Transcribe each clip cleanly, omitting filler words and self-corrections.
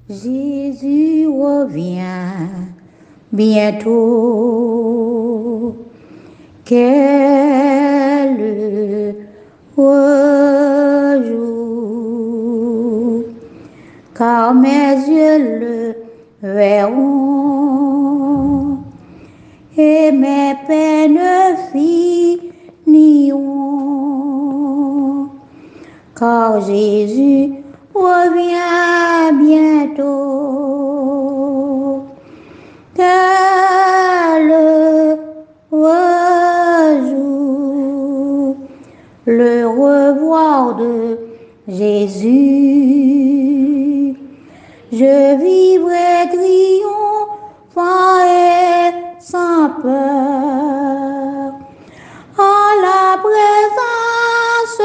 Jésus revient bientôt. Quel heureux jour, car mes yeux le verront et mes peines finiront, car Jésus revient bientôt. Quel heureux jour, le revoir de Jésus. Je vivrai triomphant et sans peur en la présence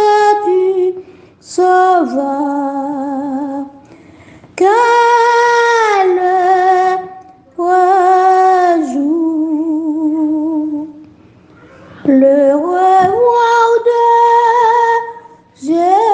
du Sauveur. Quel heureux jour, le revoir de Jésus.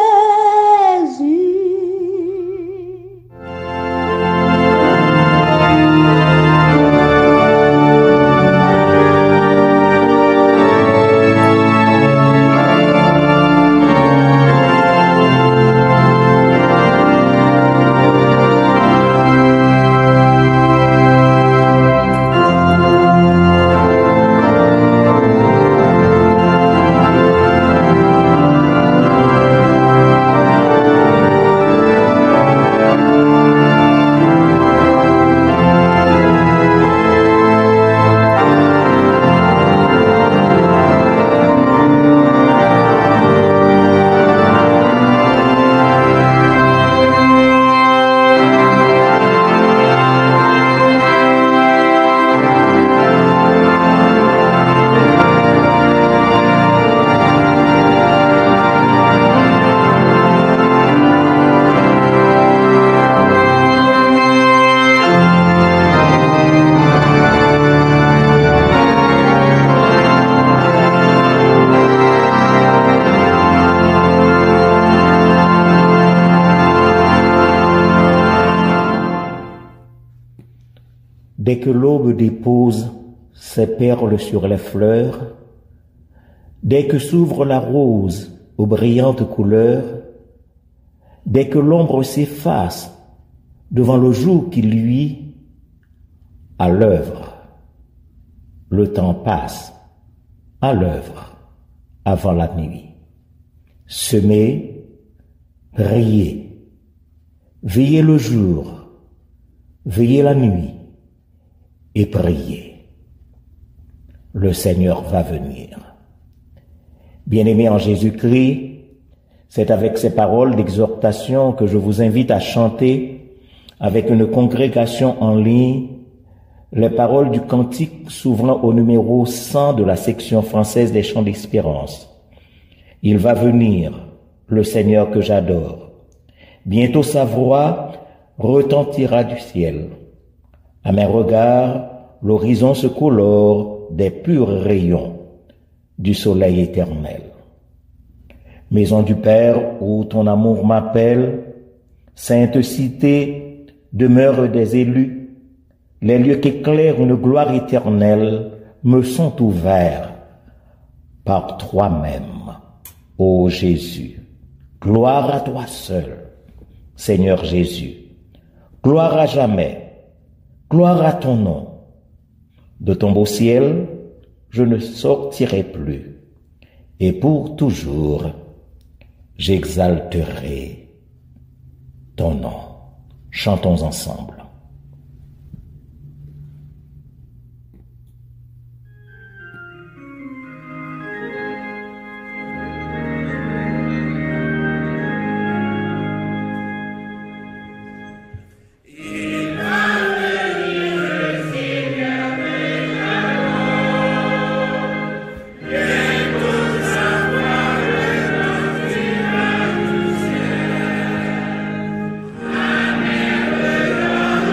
Dès que l'aube dépose ses perles sur les fleurs, dès que s'ouvre la rose aux brillantes couleurs, dès que l'ombre s'efface devant le jour qui luit, à l'œuvre, le temps passe, à l'œuvre, avant la nuit. Semer, prier, veiller le jour, veiller la nuit, et prier. Le Seigneur va venir. Bien-aimés en Jésus-Christ, c'est avec ces paroles d'exhortation que je vous invite à chanter avec une congrégation en ligne les paroles du cantique s'ouvrant au numéro 100 de la section française des chants d'espérance. Il va venir, le Seigneur que j'adore. Bientôt sa voix retentira du ciel. À mes regards, l'horizon se colore des purs rayons du soleil éternel. Maison du Père où ton amour m'appelle, sainte cité, demeure des élus, les lieux qu'éclaire une gloire éternelle me sont ouverts par toi-même, ô Jésus. Gloire à toi seul, Seigneur Jésus. Gloire à jamais. Gloire à ton nom. De ton beau ciel, je ne sortirai plus. Et pour toujours, j'exalterai ton nom. Chantons ensemble. Amen.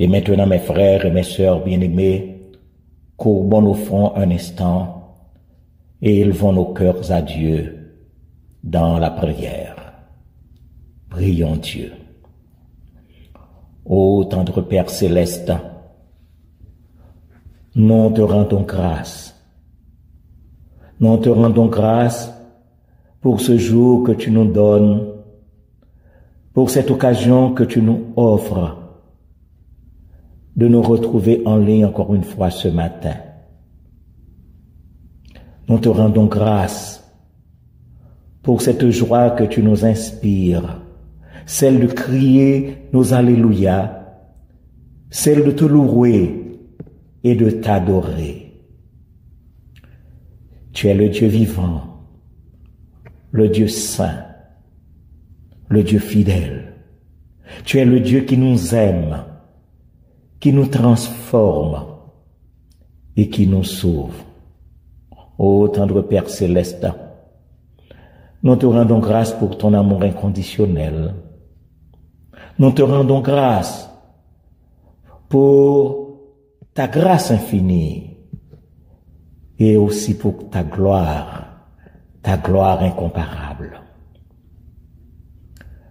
Et maintenant, mes frères et mes sœurs bien-aimés, courbons nos fronts un instant et élevons nos cœurs à Dieu dans la prière. Prions Dieu. Ô tendre Père céleste, nous te rendons grâce. Nous te rendons grâce pour ce jour que tu nous donnes, pour cette occasion que tu nous offres de nous retrouver en ligne encore une fois ce matin. Nous te rendons grâce pour cette joie que tu nous inspires, celle de crier nos Alléluia, celle de te louer et de t'adorer. Tu es le Dieu vivant, le Dieu saint, le Dieu fidèle. Tu es le Dieu qui nous aime, qui nous transforme et qui nous sauve. Ô tendre Père céleste, nous te rendons grâce pour ton amour inconditionnel. Nous te rendons grâce pour ta grâce infinie et aussi pour ta gloire incomparable.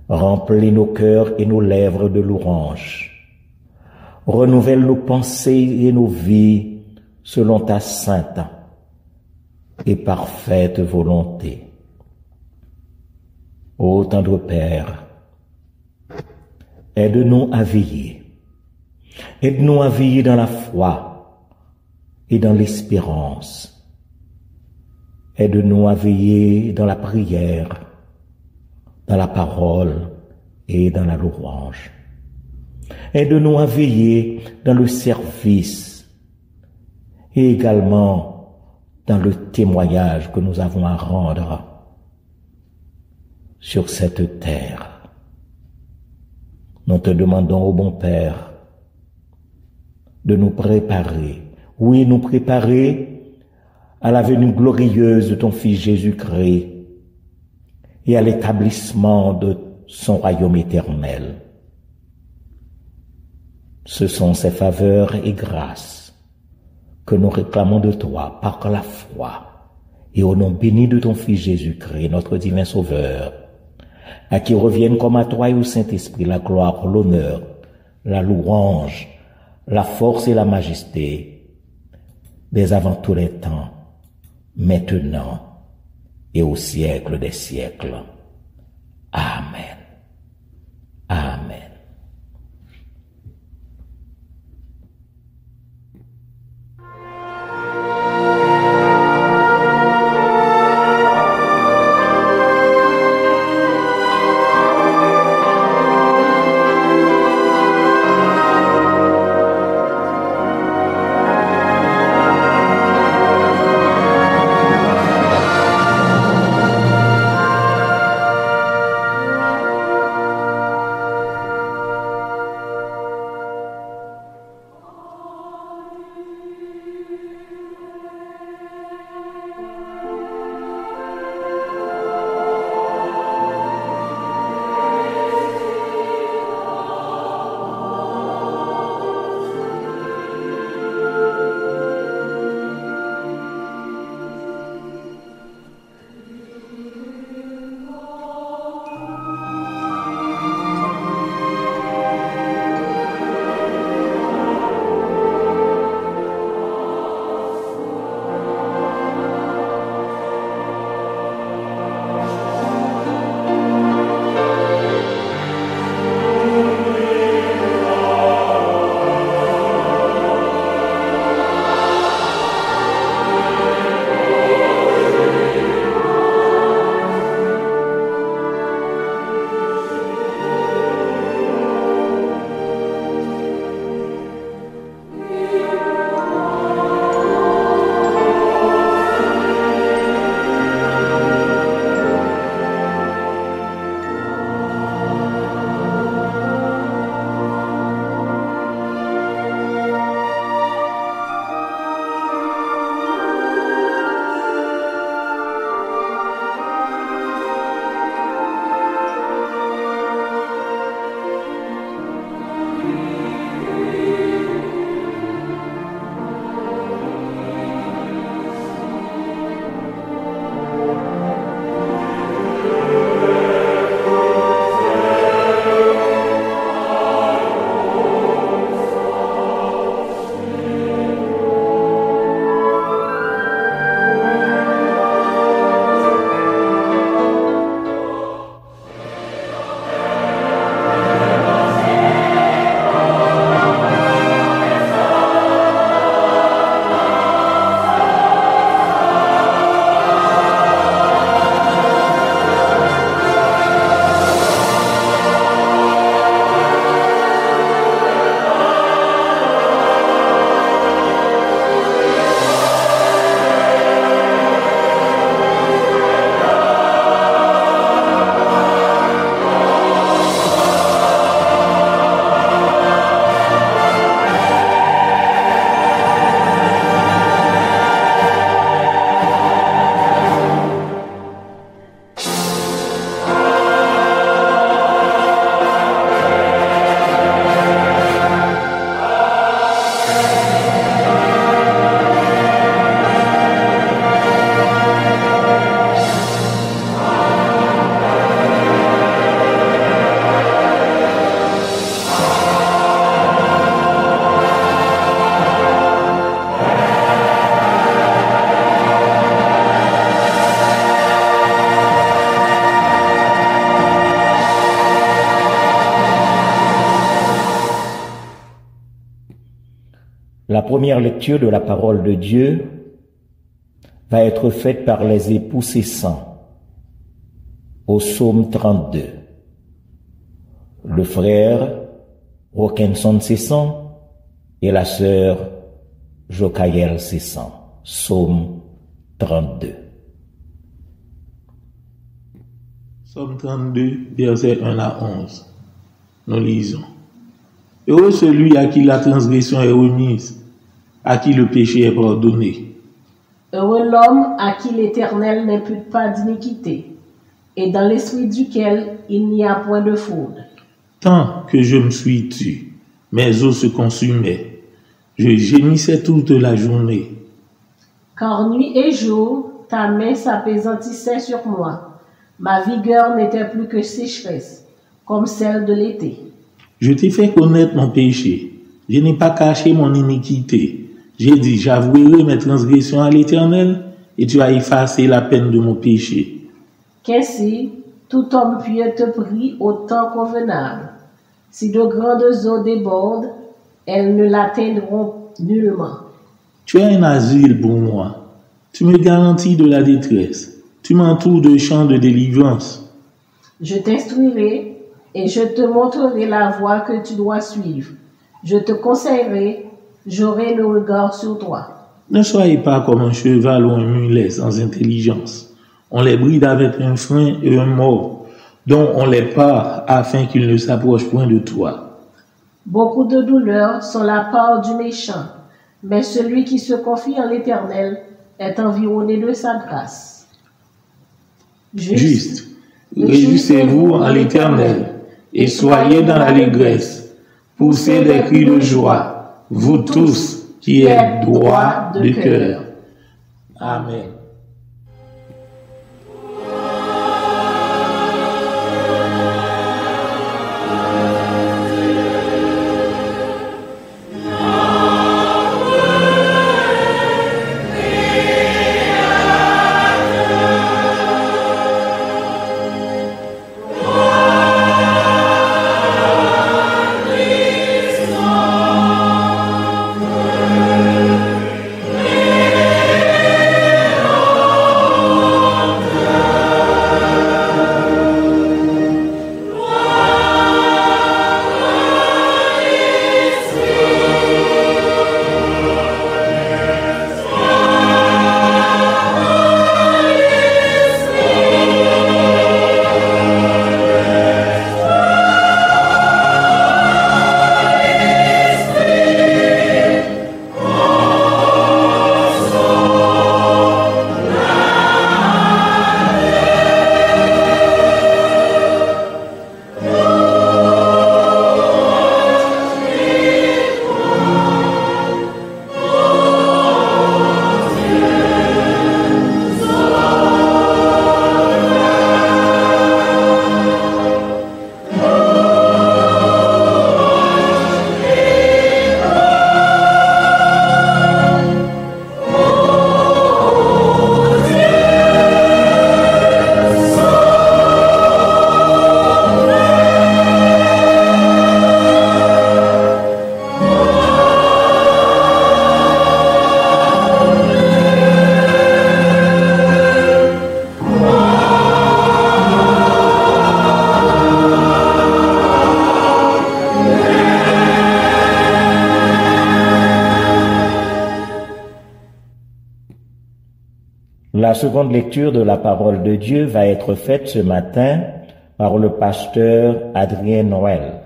Remplis nos cœurs et nos lèvres de louanges. Renouvelle nos pensées et nos vies selon ta sainte et parfaite volonté. Ô tendre Père, aide-nous à veiller. Aide-nous à veiller dans la foi et dans l'espérance. Aide-nous à veiller dans la prière, dans la parole et dans la louange. Aide-nous à veiller dans le service et également dans le témoignage que nous avons à rendre sur cette terre. Nous te demandons, ô bon Père, de nous préparer, oui, nous préparer à la venue glorieuse de ton Fils Jésus-Christ et à l'établissement de son royaume éternel. Ce sont ces faveurs et grâces que nous réclamons de toi par la foi et au nom béni de ton Fils Jésus-Christ, notre divin Sauveur, à qui reviennent comme à toi et au Saint-Esprit la gloire, l'honneur, la louange, la force et la majesté, dès avant tous les temps, maintenant et au siècle des siècles. Amen. Amen. La première lecture de la parole de Dieu va être faite par les époux cessants au psaume 32. Le frère Roquenson Cessan et la sœur Jocaël Cessan, psaume 32. Psaume 32, versets 1 à 11. Nous lisons. Heureux celui à qui la transgression est remise, à qui le péché est pardonné. Heureux l'homme à qui l'Éternel n'impute pas d'iniquité, et dans l'esprit duquel il n'y a point de fraude. Tant que je me suis tu, mes os se consumaient. Je gémissais toute la journée. Car nuit et jour, ta main s'appesantissait sur moi. Ma vigueur n'était plus que sécheresse, comme celle de l'été. Je t'ai fait connaître mon péché. Je n'ai pas caché mon iniquité. J'ai dit, j'avouerai mes transgressions à l'Éternel, et tu as effacé la peine de mon péché. Qu'ainsi, tout homme pieux te prie au temps convenable. Si de grandes eaux débordent, elles ne l'atteindront nullement. Tu es un asile pour moi. Tu me garantis de la détresse. Tu m'entoures de chants de délivrance. Je t'instruirai et je te montrerai la voie que tu dois suivre. Je te conseillerai, j'aurai le regard sur toi. Ne soyez pas comme un cheval ou un mulet sans intelligence. On les bride avec un frein et un mort, dont on les part afin qu'ils ne s'approchent point de toi. Beaucoup de douleurs sont la part du méchant, mais celui qui se confie en l'Éternel est environné de sa grâce. Juste, réjouissez-vous en l'Éternel et soyez dans l'allégresse. Poussez des cris de joie, vous tous qui êtes droits de cœur. Amen. La seconde lecture de la parole de Dieu va être faite ce matin par le pasteur Adrien Noël.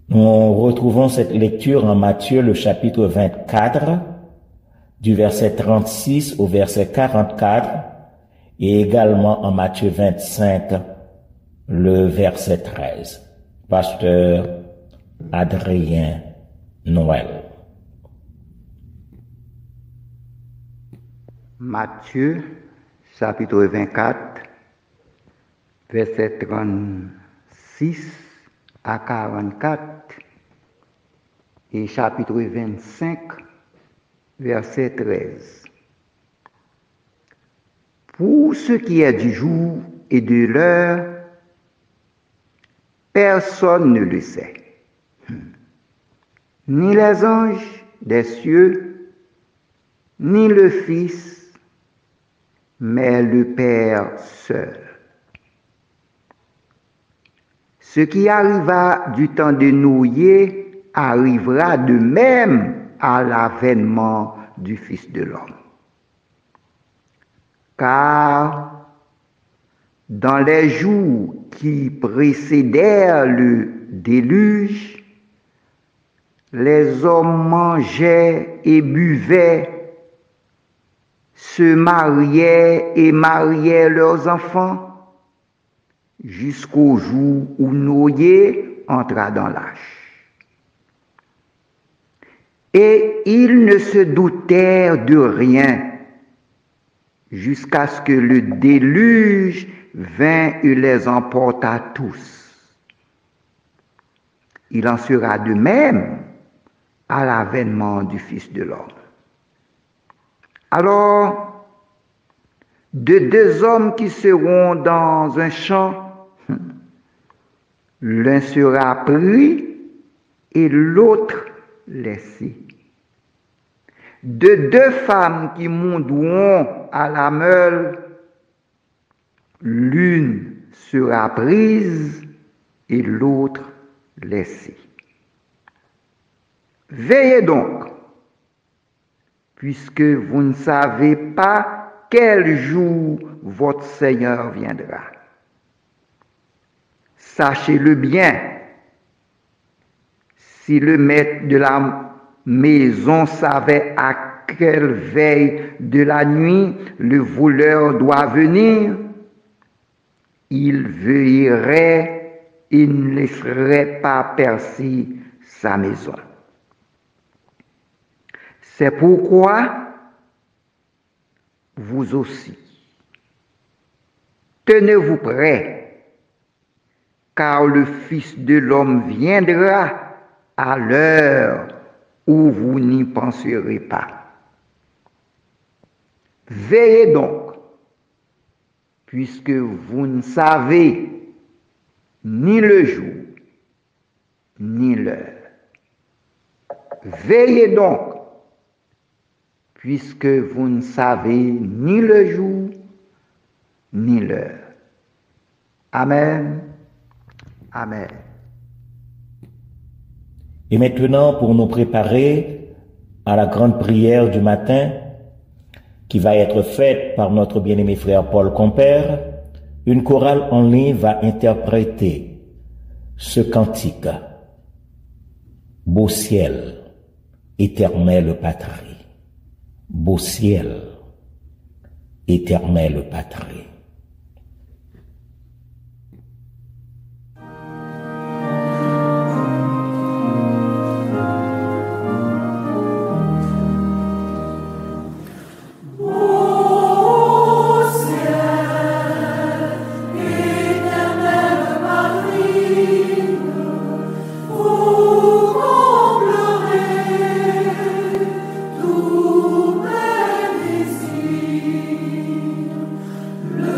Nous retrouvons cette lecture en Matthieu le chapitre 24, du verset 36 au verset 44, et également en Matthieu 25, le verset 13. Pasteur Adrien Noël. Matthieu, chapitre 24, verset 36 à 44, et chapitre 25, verset 13. Pour ce qui est du jour et de l'heure, personne ne le sait, ni les anges des cieux, ni le Fils, mais le Père seul. Ce qui arriva du temps de Noé arrivera de même à l'avènement du Fils de l'homme. Car dans les jours qui précédèrent le déluge, les hommes mangeaient et buvaient, se mariaient et mariaient leurs enfants, jusqu'au jour où Noé entra dans l'arche. Et ils ne se doutèrent de rien, jusqu'à ce que le déluge vint et les emporta tous. Il en sera de même à l'avènement du Fils de l'homme. Alors, de deux hommes qui seront dans un champ, l'un sera pris et l'autre laissé. De deux femmes qui monteront à la meule, l'une sera prise et l'autre laissée. Veillez donc, puisque vous ne savez pas quel jour votre Seigneur viendra. Sachez-le bien, si le maître de la maison savait à quelle veille de la nuit le voleur doit venir, il veillerait et ne laisserait pas percer sa maison. C'est pourquoi vous aussi, tenez-vous prêts, car le Fils de l'homme viendra à l'heure où vous n'y penserez pas. Veillez donc, puisque vous ne savez ni le jour, ni l'heure. Veillez donc, puisque vous ne savez ni le jour, ni l'heure. Amen. Amen. Et maintenant, pour nous préparer à la grande prière du matin, qui va être faite par notre bien-aimé frère Paul Compère, une chorale en ligne va interpréter ce cantique. Beau ciel, éternelle patrie. Beau ciel, éternelle patrie. Le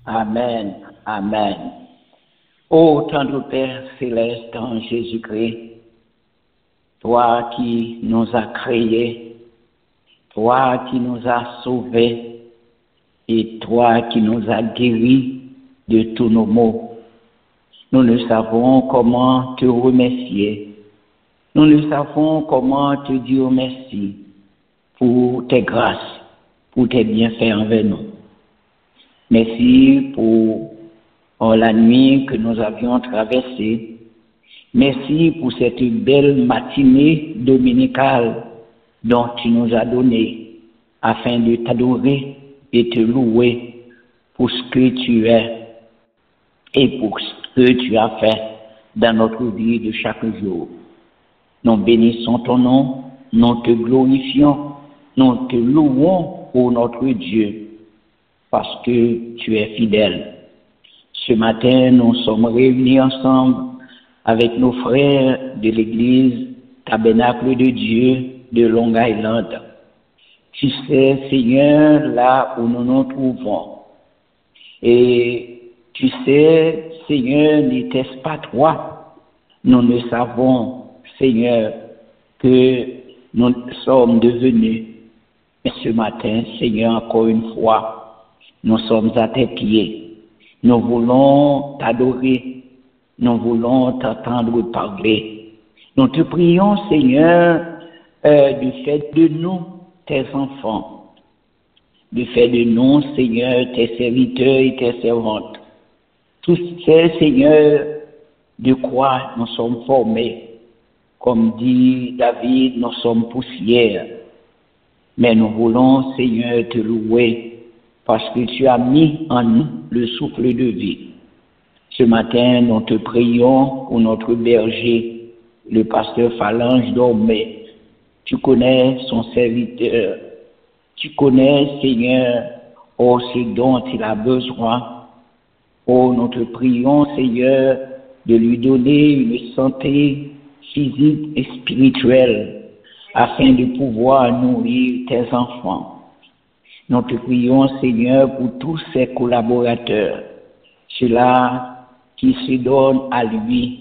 Amen, amen. Ô tendre Père céleste en Jésus-Christ, toi qui nous as créés, toi qui nous as sauvés et toi qui nous as guéris de tous nos maux, nous ne savons comment te remercier. Nous ne savons comment te dire merci pour tes grâces, pour tes bienfaits envers nous. Merci pour la nuit que nous avions traversée. Merci pour cette belle matinée dominicale dont tu nous as donné afin de t'adorer et te louer pour ce que tu es et pour ce que tu as fait dans notre vie de chaque jour. Nous bénissons ton nom, nous te glorifions, nous te louons pour notre Dieu parce que tu es fidèle. Ce matin, nous sommes réunis ensemble avec nos frères de l'église Tabernacle de Dieu de Long Island. Tu sais, Seigneur, là où nous nous trouvons. Et tu sais, Seigneur, n'était-ce pas toi? Nous ne savons, Seigneur, que nous sommes devenus. Mais ce matin, Seigneur, encore une fois, nous sommes à tes pieds. Nous voulons t'adorer. Nous voulons t'entendre parler. Nous te prions, Seigneur, du fait de nous, tes enfants. Du fait de nous, Seigneur, tes serviteurs et tes servantes. Tous ces, Seigneur, de quoi nous sommes formés. Comme dit David, nous sommes poussière. Mais nous voulons, Seigneur, te louer parce que tu as mis en nous le souffle de vie. Ce matin, nous te prions pour notre berger, le pasteur Phalange Dormé. Tu connais son serviteur. Tu connais, Seigneur, ce dont il a besoin. Nous te prions, Seigneur, de lui donner une santé physique et spirituelle afin de pouvoir nourrir tes enfants. Nous te prions, Seigneur, pour tous ses collaborateurs, ceux-là qui se donnent à lui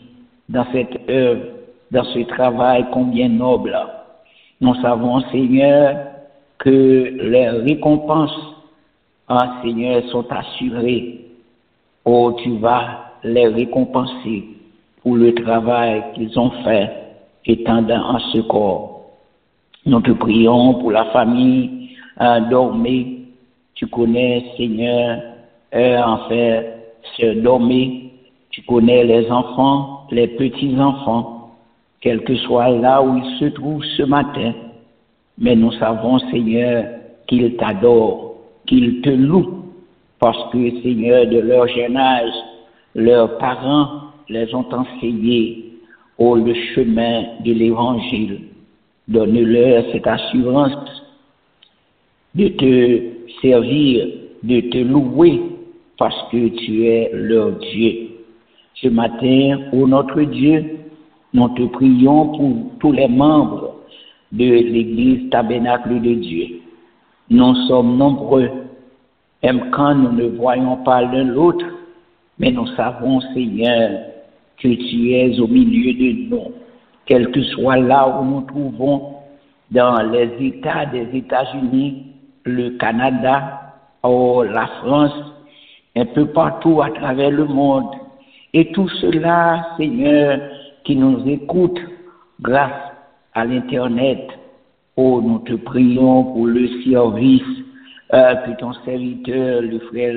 dans cette œuvre, dans ce travail combien noble. Nous savons, Seigneur, que les récompenses, Seigneur, sont assurées. Tu vas les récompenser pour le travail qu'ils ont fait étendant en ce corps. Nous te prions pour la famille Dormé. Tu connais, Seigneur, Sœur Dormé. Tu connais les enfants, les petits-enfants, quel que soit là où ils se trouvent ce matin. Mais nous savons, Seigneur, qu'ils t'adorent, qu'ils te louent, parce que, Seigneur, de leur jeune âge, leurs parents les ont enseigné le chemin de l'Évangile. Donne-leur cette assurance de te servir, de te louer, parce que tu es leur Dieu. Ce matin, ô notre Dieu, nous te prions pour tous les membres de l'église Tabernacle de Dieu. Nous sommes nombreux, même quand nous ne voyons pas l'un l'autre, mais nous savons, Seigneur, que tu es au milieu de nous, quel que soit là où nous trouvons, dans les États des États-Unis, le Canada, la France, un peu partout à travers le monde. Et tout cela, Seigneur, qui nous écoutent grâce à l'Internet. Oh, nous te prions pour le service que ton serviteur, le frère,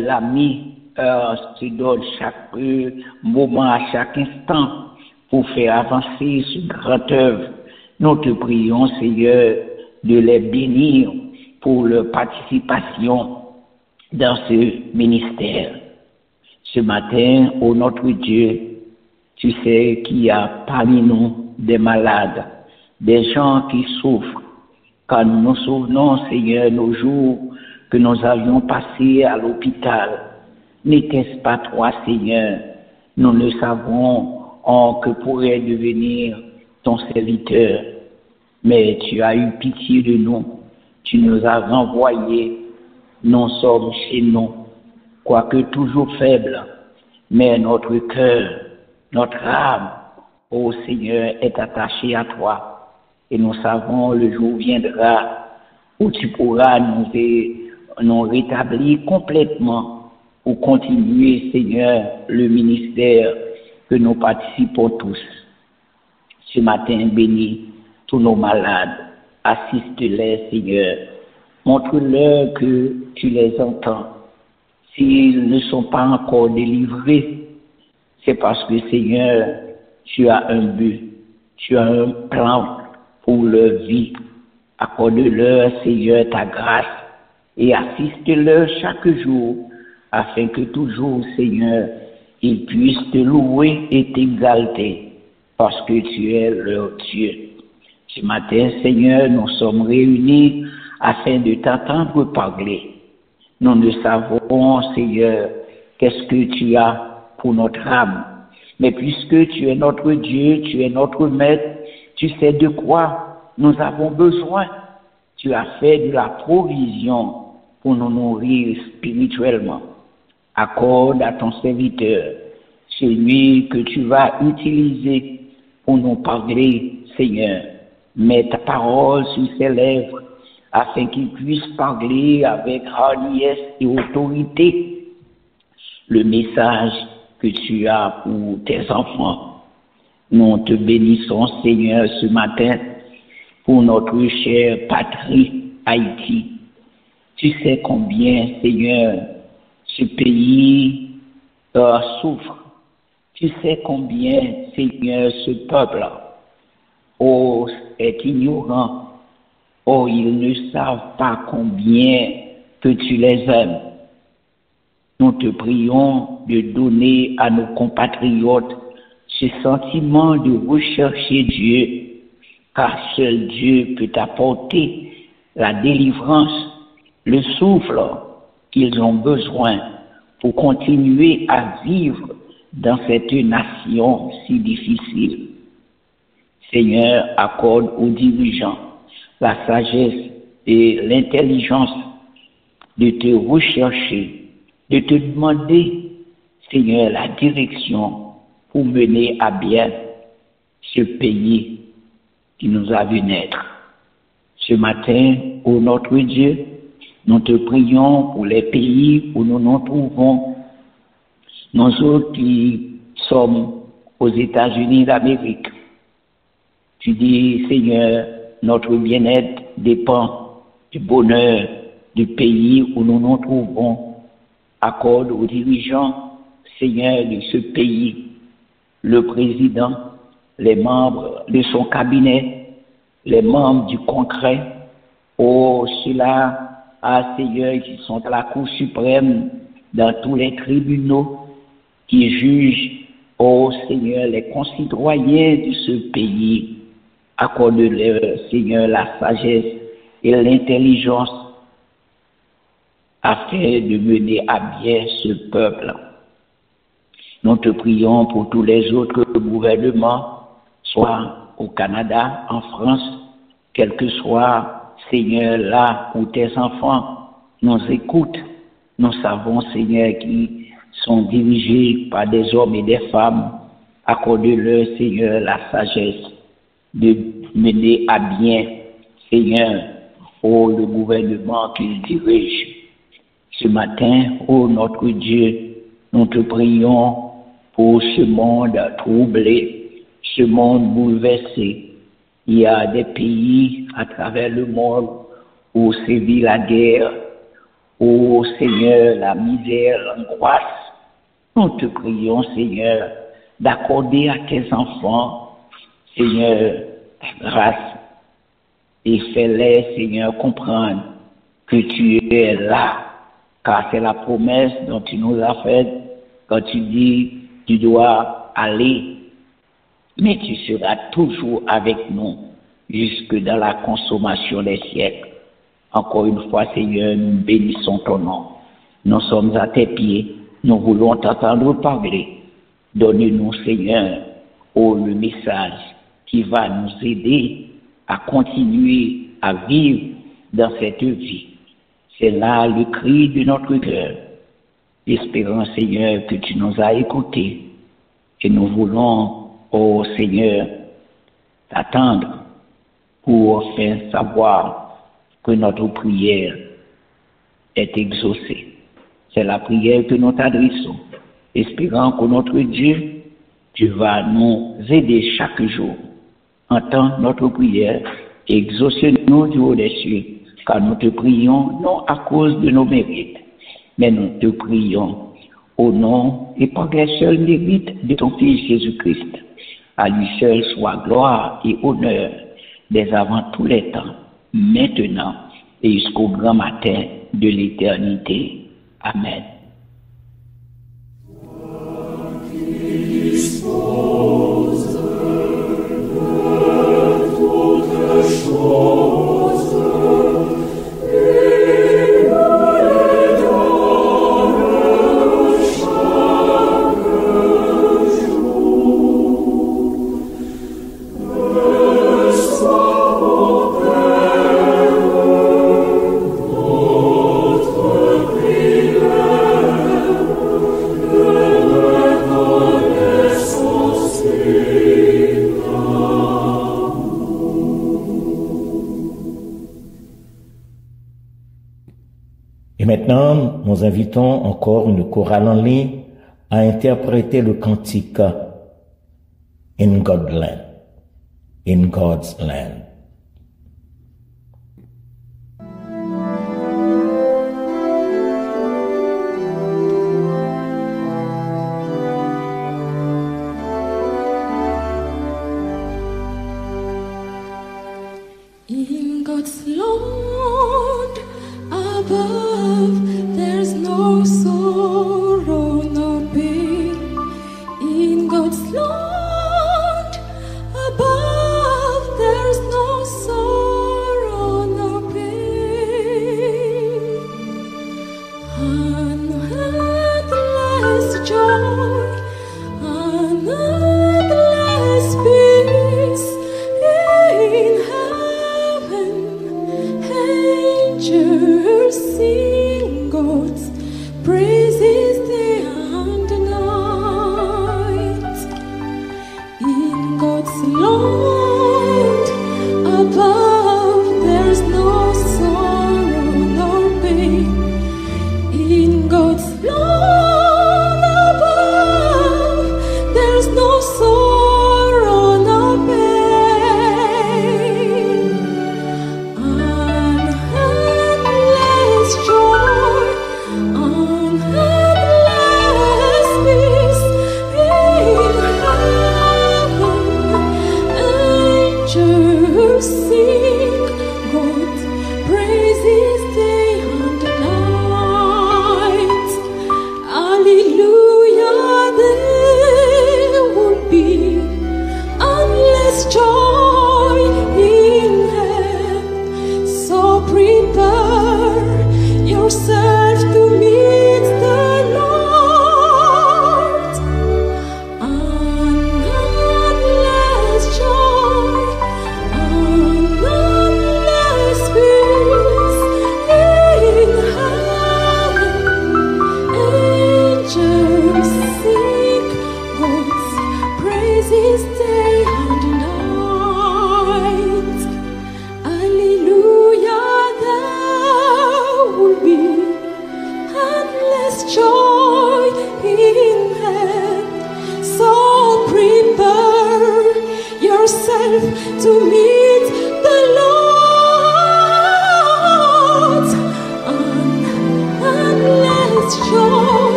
l'ami, se donne chaque moment, à chaque instant, pour faire avancer ce grand œuvre. Nous te prions, Seigneur, de les bénir pour leur participation dans ce ministère. Ce matin, ô notre Dieu, tu sais qu'il y a parmi nous des malades, des gens qui souffrent. Quand nous nous souvenons, Seigneur, nos jours que nous avions passés à l'hôpital, n'était-ce pas toi, Seigneur? Nous ne savons que pourrait devenir ton serviteur. Mais tu as eu pitié de nous. Tu nous as renvoyés. Nous sommes chez nous, quoique toujours faibles, mais notre cœur, notre âme, ô Seigneur, est attachée à toi. Et nous savons le jour viendra où tu pourras nous rétablir complètement pour continuer, Seigneur, le ministère que nous participons tous. Ce matin, bénis tous nos malades, assiste-les, Seigneur. Montre-leur que tu les entends. S'ils ne sont pas encore délivrés, c'est parce que, Seigneur, tu as un but, tu as un plan pour leur vie. Accorde-leur, Seigneur, ta grâce et assiste-leur chaque jour afin que toujours, Seigneur, ils puissent te louer et t'exalter parce que tu es leur Dieu. Ce matin, Seigneur, nous sommes réunis afin de t'entendre parler. Nous ne savons, Seigneur, qu'est-ce que tu as pour notre âme. Mais puisque tu es notre Dieu, tu es notre Maître, tu sais de quoi nous avons besoin. Tu as fait de la provision pour nous nourrir spirituellement. Accorde à ton serviteur celui que tu vas utiliser pour nous parler, Seigneur. Mets ta parole sur ses lèvres afin qu'il puisse parler avec hardiesse et autorité le message que tu as pour tes enfants. Nous te bénissons, Seigneur, ce matin pour notre chère patrie, Haïti. Tu sais combien, Seigneur, ce pays souffre. Tu sais combien, Seigneur, ce peuple est ignorant. Ils ne savent pas combien que tu les aimes. Nous te prions de donner à nos compatriotes ce sentiment de rechercher Dieu, car seul Dieu peut apporter la délivrance, le souffle qu'ils ont besoin pour continuer à vivre dans cette nation si difficile. Seigneur, accorde aux dirigeants la sagesse et l'intelligence de te rechercher, de te demander, Seigneur, la direction pour mener à bien ce pays qui nous a vu naître. Ce matin, ô notre Dieu, nous te prions pour les pays où nous nous trouvons, nous autres qui sommes aux États-Unis d'Amérique. Tu dis, Seigneur, notre bien-être dépend du bonheur du pays où nous nous trouvons. Accorde aux dirigeants, Seigneur, de ce pays, le président, les membres de son cabinet, les membres du Congrès, ceux-là, Seigneur, qui sont à la Cour suprême, dans tous les tribunaux, qui jugent, Seigneur, les concitoyens de ce pays. Accorde-leur, Seigneur, la sagesse et l'intelligence afin de mener à bien ce peuple. Nous te prions pour tous les autres gouvernements, soit au Canada, en France, quel que soit, Seigneur, là où tes enfants nous écoutent. Nous savons, Seigneur, qui sont dirigés par des hommes et des femmes. Accorde-leur, Seigneur, la sagesse de mener à bien, Seigneur, le gouvernement qu'ils dirigent. Ce matin, notre Dieu, nous te prions pour ce monde troublé, ce monde bouleversé. Il y a des pays à travers le monde où sévit la guerre, où, Seigneur, la misère, l'angoisse. Nous te prions, Seigneur, d'accorder à tes enfants, Seigneur, ta grâce, et fais-les, Seigneur, comprendre que tu es là, car c'est la promesse dont tu nous as faite quand tu dis tu dois aller, mais tu seras toujours avec nous jusque dans la consommation des siècles. Encore une fois, Seigneur, nous bénissons ton nom. Nous sommes à tes pieds, nous voulons t'entendre parler. Donne-nous, Seigneur, le message qui va nous aider à continuer à vivre dans cette vie. C'est là le cri de notre cœur. Espérons, Seigneur, que tu nous as écoutés et nous voulons, ô Seigneur, t'attendre pour faire savoir que notre prière est exaucée. C'est la prière que nous t'adressons, espérant que notre Dieu, tu vas nous aider chaque jour. Entends notre prière, exauce-nous du haut des cieux, car nous te prions non à cause de nos mérites, mais nous te prions au nom et par les seuls mérites de ton Fils Jésus-Christ. À lui seul soit gloire et honneur dès avant tous les temps, maintenant et jusqu'au grand matin de l'éternité. Amen. Maintenant, nous invitons encore une chorale en ligne à interpréter le cantique In God's Land. In God's Land. In God's land above, there's no sorrow, no pain. In God's land above, there's no sorrow, no pain. Endless joy, endless peace in heaven. Angels sing God's praises day and night. In God's land above, there's no sorrow nor pain. In God's land above, there's no sorrow nor pain. Endless joy, endless peace in heaven.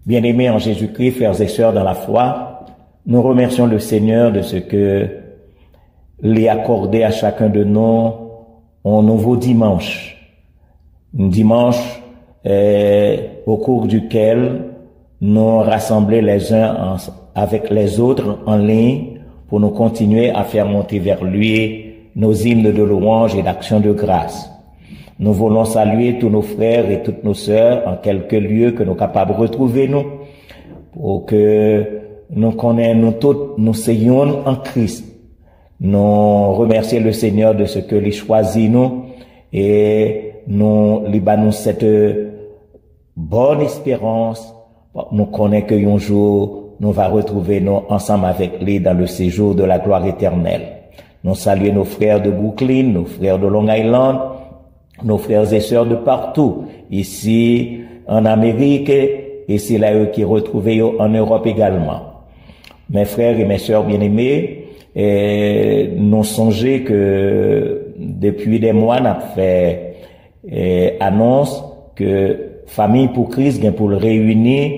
Bien-aimés en Jésus-Christ, frères et sœurs dans la foi, nous remercions le Seigneur de ce que l'est accordé à chacun de nous un nouveau dimanche. Un dimanche au cours duquel nous rassembler les uns avec les autres en ligne pour nous continuer à faire monter vers lui nos hymnes de louange et d'action de grâce. Nous voulons saluer tous nos frères et toutes nos sœurs en quelque lieu que nous capables de retrouver nous, pour que nous connaissions nous tous, nous soyons en Christ. Nous remercions le Seigneur de ce que il choisit nous et nous libérons cette bonne espérance. Nous connaissons que un jour nous va retrouver nous ensemble avec lui dans le séjour de la gloire éternelle. Nous saluons nos frères de Brooklyn, nos frères de Long Island, nos frères et sœurs de partout, ici en Amérique, et c'est là eux qui retrouvent en Europe également. Mes frères et mes sœurs bien-aimés, nous songez que depuis des mois, nous avons fait annonce que Famille pour Christ vient pour le réunir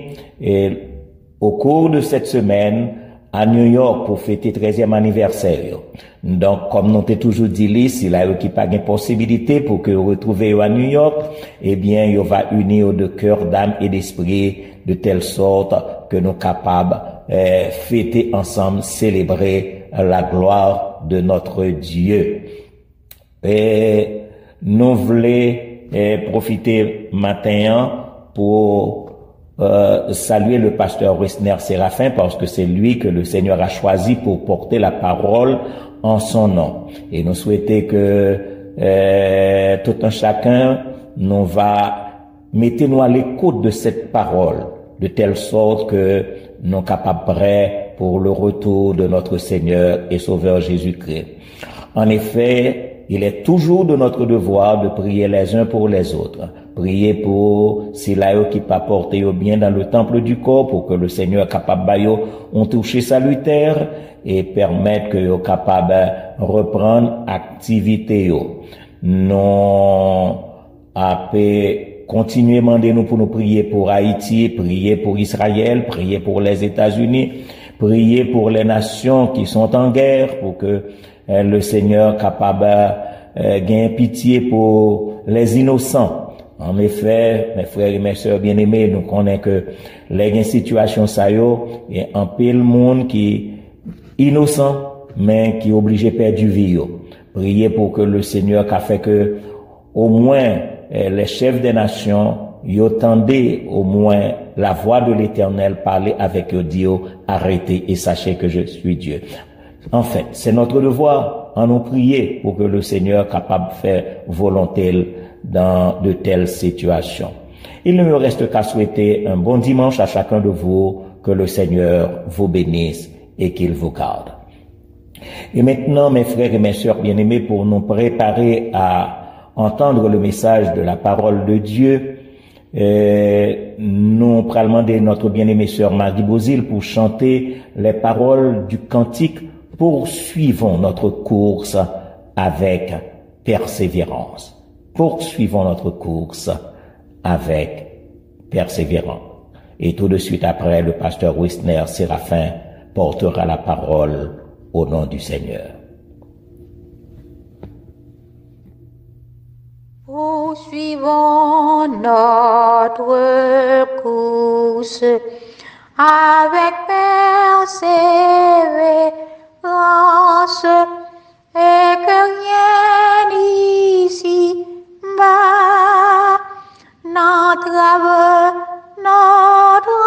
au cours de cette semaine à New York pour fêter 13e anniversaire. Donc, comme nous t'ai toujours dit, si là, qui pas de possibilité pour que vous retrouvez à New York, eh bien, il va unir de cœur, d'âme et d'esprit de telle sorte que nous capables fêter ensemble, célébrer la gloire de notre Dieu. Et nous voulons profiter matin pour saluer le pasteur Wessner Séraphin parce que c'est lui que le Seigneur a choisi pour porter la parole en son nom. Et nous souhaitons que tout un chacun nous va mettez-nous à l'écoute de cette parole de telle sorte que nous capables prêts pour le retour de notre Seigneur et Sauveur Jésus-Christ. En effet, il est toujours de notre devoir de prier les uns pour les autres. Prier pour ceux qui pas porté au bien dans le temple du corps pour que le Seigneur capable bayo on touché salutaire et permettre que yo capable reprendre activité yo. Non continuer demander nous pour nous prier pour Haïti, prier pour Israël, prier pour les États-Unis, prier pour les nations qui sont en guerre pour que le Seigneur capable gagner pitié pour les innocents. En effet, mes frères et mes sœurs bien-aimés, nous connaissons que les situations ça yo et un pile monde qui innocent mais qui obligé perdre du vie. Priez pour que le Seigneur a fait que au moins les chefs des nations yo tendez au moins la voix de l'Éternel parlait avec eux, dit, arrêtez et sachez que je suis Dieu. En fait, c'est notre devoir en nous prier pour que le Seigneur capable de faire volonté dans de telles situations. Il ne me reste qu'à souhaiter un bon dimanche à chacun de vous, que le Seigneur vous bénisse et qu'il vous garde. Et maintenant, mes frères et mes sœurs bien-aimés, pour nous préparer à entendre le message de la parole de Dieu, nous allons demander notre bien-aimée sœur Marie Bozil pour chanter les paroles du cantique « Poursuivons notre course avec persévérance ». Poursuivons notre course avec persévérance. Et tout de suite après, le pasteur Wisner Séraphin portera la parole au nom du Seigneur. Poursuivons notre course avec persévérance et que rien ici-bas n'entrave notre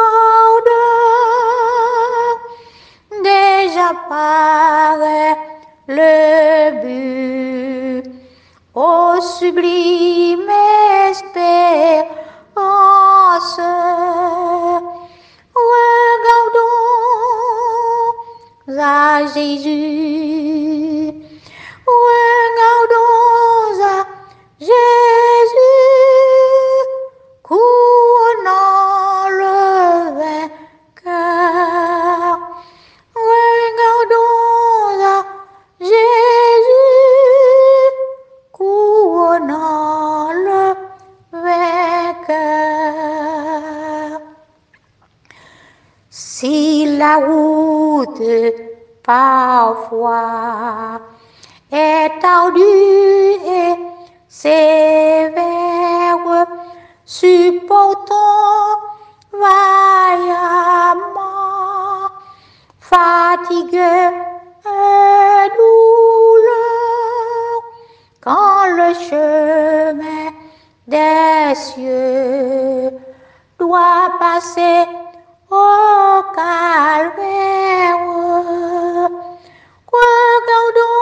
ardeur. Déjà paraît le but, ô sublime espérance. Regardons à Jésus, regardons à Jésus, couronnant le vainqueur. Regardons à Jésus, couronnant le vainqueur. Si la route parfois est ardue et sévère, supportons vaillamment fatigue et douleur, quand le chemin des cieux doit passer au calvaire. Regardons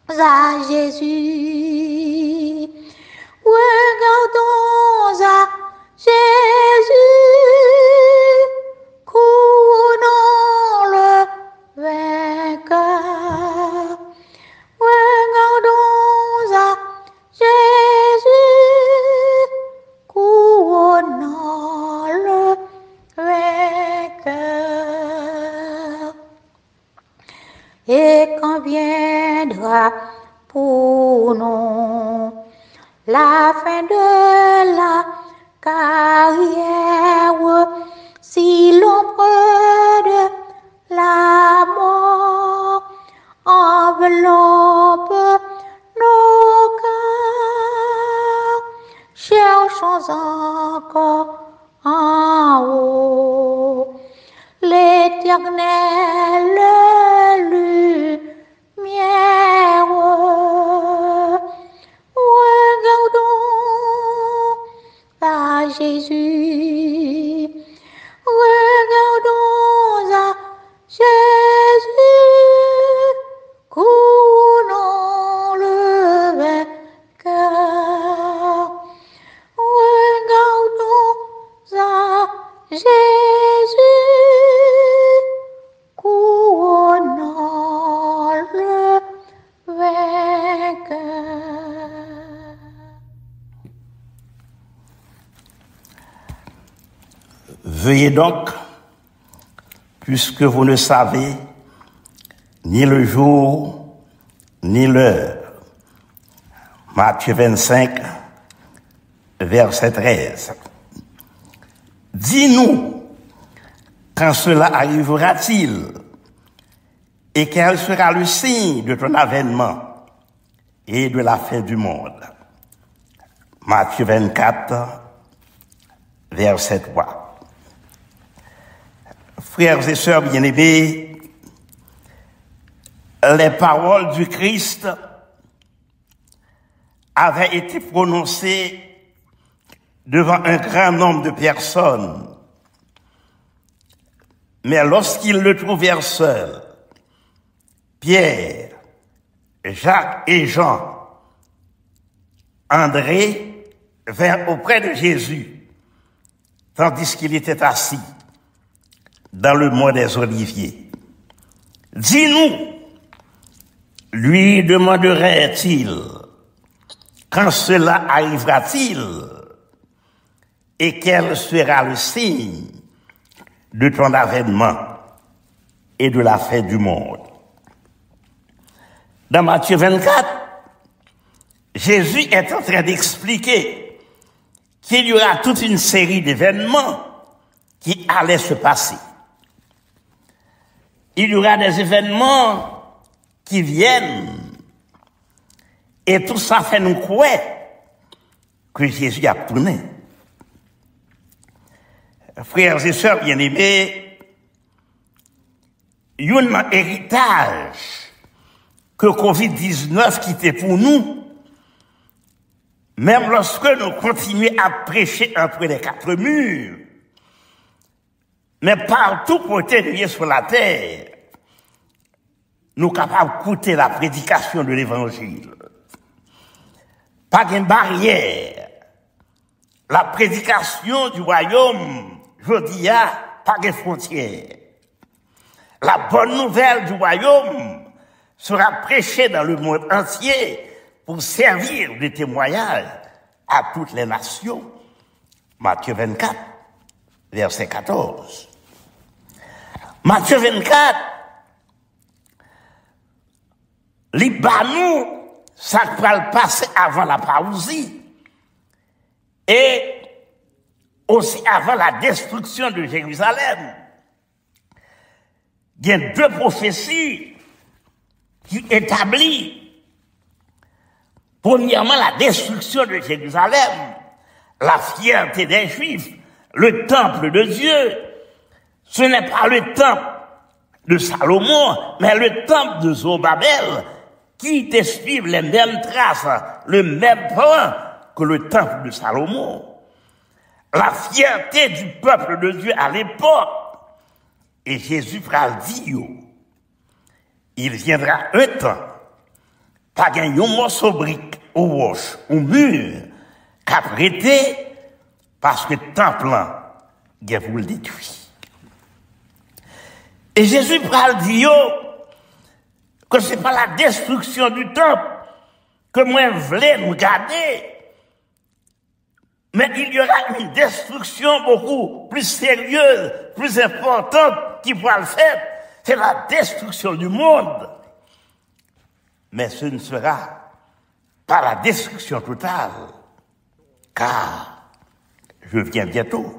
à Jésus, regardons à Jésus, couronnant le vainqueur. Regardons à Jésus, couronnant le vainqueur. Et quand viendra pour nous la fin de la carrière, si l'ombre de la mort enveloppe nos cœurs, cherchons encore en haut l'Éternel lumière. Regardons à Jésus, regardons à Jésus, couronnant le vainqueur. Regardons à Jésus, couronnant le vainqueur. Veuillez donc, puisque vous ne savez ni le jour ni l'heure. Matthieu 25, verset 13. Dis-nous, quand cela arrivera-t-il et quel sera le signe de ton avènement et de la fin du monde. Matthieu 24, verset 3. Frères et sœurs bien-aimés, les paroles du Christ avaient été prononcées devant un grand nombre de personnes. Mais lorsqu'ils le trouvèrent seul, Pierre, Jacques et Jean, André vinrent auprès de Jésus, tandis qu'il était assis dans le mont des Oliviers. « Dis-nous, lui demanderait-il, quand cela arrivera-t-il, et quel sera le signe de ton avènement et de la fin du monde. » Dans Matthieu 24, Jésus est en train d'expliquer qu'il y aura toute une série d'événements qui allaient se passer. Il y aura des événements qui viennent et tout ça fait nous croire que Jésus a tourné. Frères et sœurs bien-aimés, il y a un héritage que Covid-19 quittait pour nous, même lorsque nous continuons à prêcher entre les quatre murs, mais partout côté sur la terre, nous sommes capables d'écouter la prédication de l'évangile. Pas de barrière. La prédication du royaume, je dis, pas de frontières. La bonne nouvelle du royaume sera prêchée dans le monde entier pour servir de témoignage à toutes les nations. Matthieu 24, verset 14. Matthieu 24, les banou, ça va le passer avant la parousie et aussi avant la destruction de Jérusalem. Il y a deux prophéties qui établissent, premièrement, la destruction de Jérusalem, la fierté des Juifs, le temple de Dieu. Ce n'est pas le temple de Salomon, mais le temple de Zorobabel, qui te suivent les mêmes traces, le même plan que le temple de Salomon. La fierté du peuple de Dieu à l'époque. Et Jésus va dire, il viendra un temps, pas un morceau brique ou roche ou mur, qu'a prêté, parce que le temple, il vous le détruit. Et Jésus va dire que ce n'est pas la destruction du temple que moi voulais nous garder, mais il y aura une destruction beaucoup plus sérieuse, plus importante qui pourra le faire. C'est la destruction du monde. Mais ce ne sera pas la destruction totale, car je viens bientôt.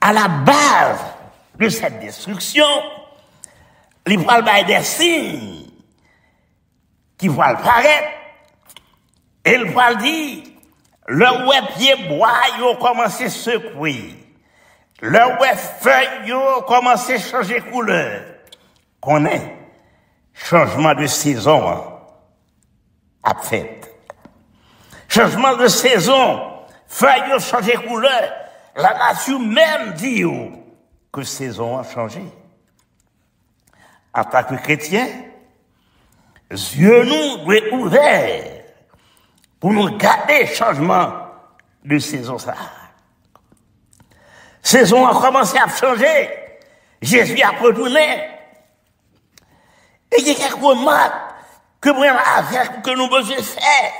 À la base de cette destruction, il va y avoir des signes qui vont apparaître. Et il va dire, le ouais pied bois, ils ont commencé à secouer. Le ouais feuille, ils ont commencé à changer de couleur. Qu'on est changement de saison à fait. Changement de saison, feuilles ont changé de couleur. La nature même dit que saison a changé. En tant que chrétien, yeux nous doivent être ouverts pour nous garder le changement de saison. Saison a commencé à changer. Jésus a retourné. Et il y a quelques remarques que nous besoin faire.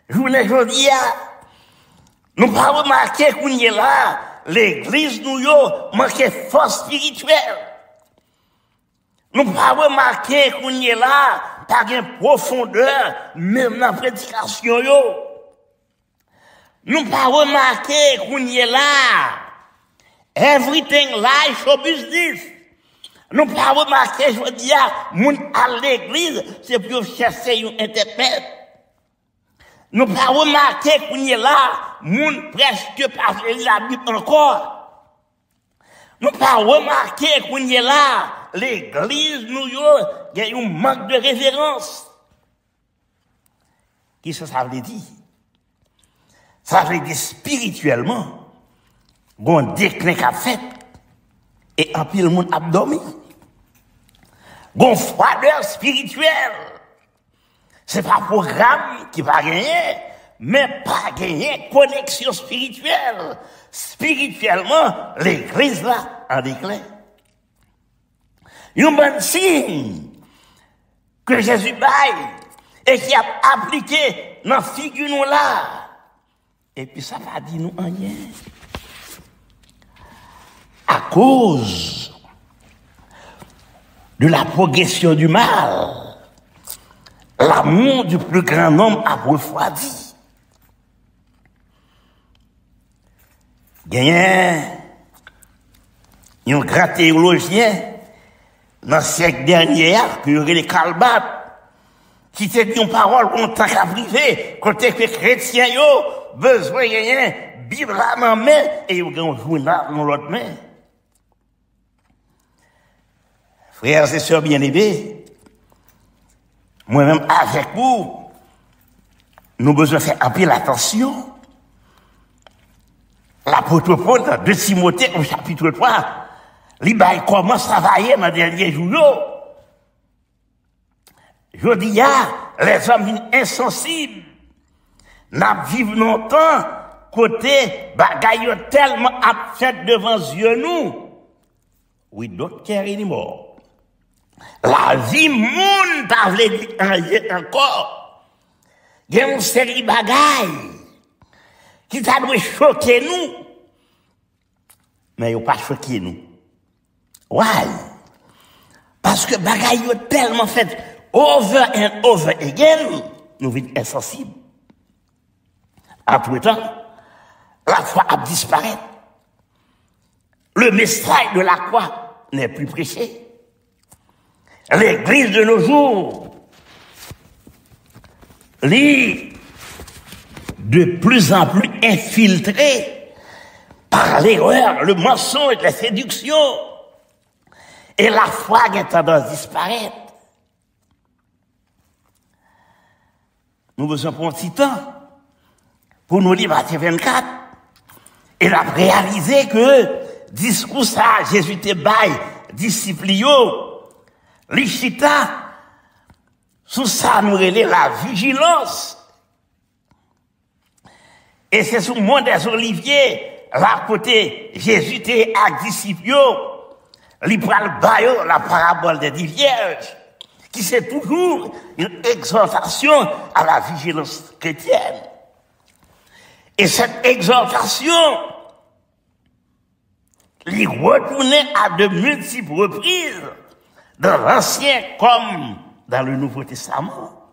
Journée aujourd'hui, nous pas remarqué qu'on y est là, l'église nous manque force spirituelle. Nous pas remarqué qu'on y est là, pas de profondeur, même dans la prédication. Nous pas remarqué qu'on y est là. Everything life show business. Nous pas remarqué, je veux dire, moun à l'église, c'est pour chercher un interprète. Nous pas remarqué qu'on y est là, moun presque pas la Bible encore. Nous pas remarqué qu'on y est là, l'église nous y a un manque de révérence. Qu'est-ce que ça veut dire? Ça veut dire spirituellement, bon déclin qu'a fait, et en pile le monde a dormi. Bon froideur spirituelle. C'est pas programme qui va gagner, mais pas gagner connexion spirituelle. Spirituellement, l'église là, en déclin. Un bon signe que Jésus baille et qui a appliqué dans la figure nous là. Et puis ça va dire nous rien. À cause de la progression du mal, l'amour du plus grand nombre a refroidi. Il y a un grand théologien dans le siècle dernier, qui aurait les Calbat, qui t'a dit une parole en tant qu'à privé, côté que les chrétiens, yo, besoin de rien, Bible dans la main, et ils ont un journal dans l'autre main. Frères et sœurs bien-aimés, moi-même avec vous, nous avons besoin de faire un peu l'attention. L'apôtre Paul, dans 2 Timothée, au chapitre 3, il commence à travailler dans les derniers jours. Je dis, les hommes insensibles, n'a vivent longtemps, côté, bagaille tellement absent devant yeux nous. We don't care anymore. La vie monde pas vle encore. Il y a une série de bagailles qui t'a dû choquer nous. Mais ils n'ont pas choqué nous. Why? Parce que bagailles ont tellement fait over and over again, nous vivons insensibles. Entre temps, la foi a disparu. Le message de la croix n'est plus prêché. L'église de nos jours est de plus en plus infiltrée par l'erreur, le mensonge, la séduction. Et la foi a tendance à disparaître. Nous avons besoin pour un petit temps pour nous lire Matthieu 24 et la réaliser que discours ça, Jésus te baille, disciples, l'Ichita, sous ça nous relève la vigilance. Et c'est sous le monde des Oliviers, là côté Jésus te avec disciples, il prend le baillot, la parabole des 10 vierges, qui c'est toujours une exhortation à la vigilance chrétienne. Et cette exhortation, il retournait à de multiples reprises dans l'Ancien comme dans le Nouveau Testament.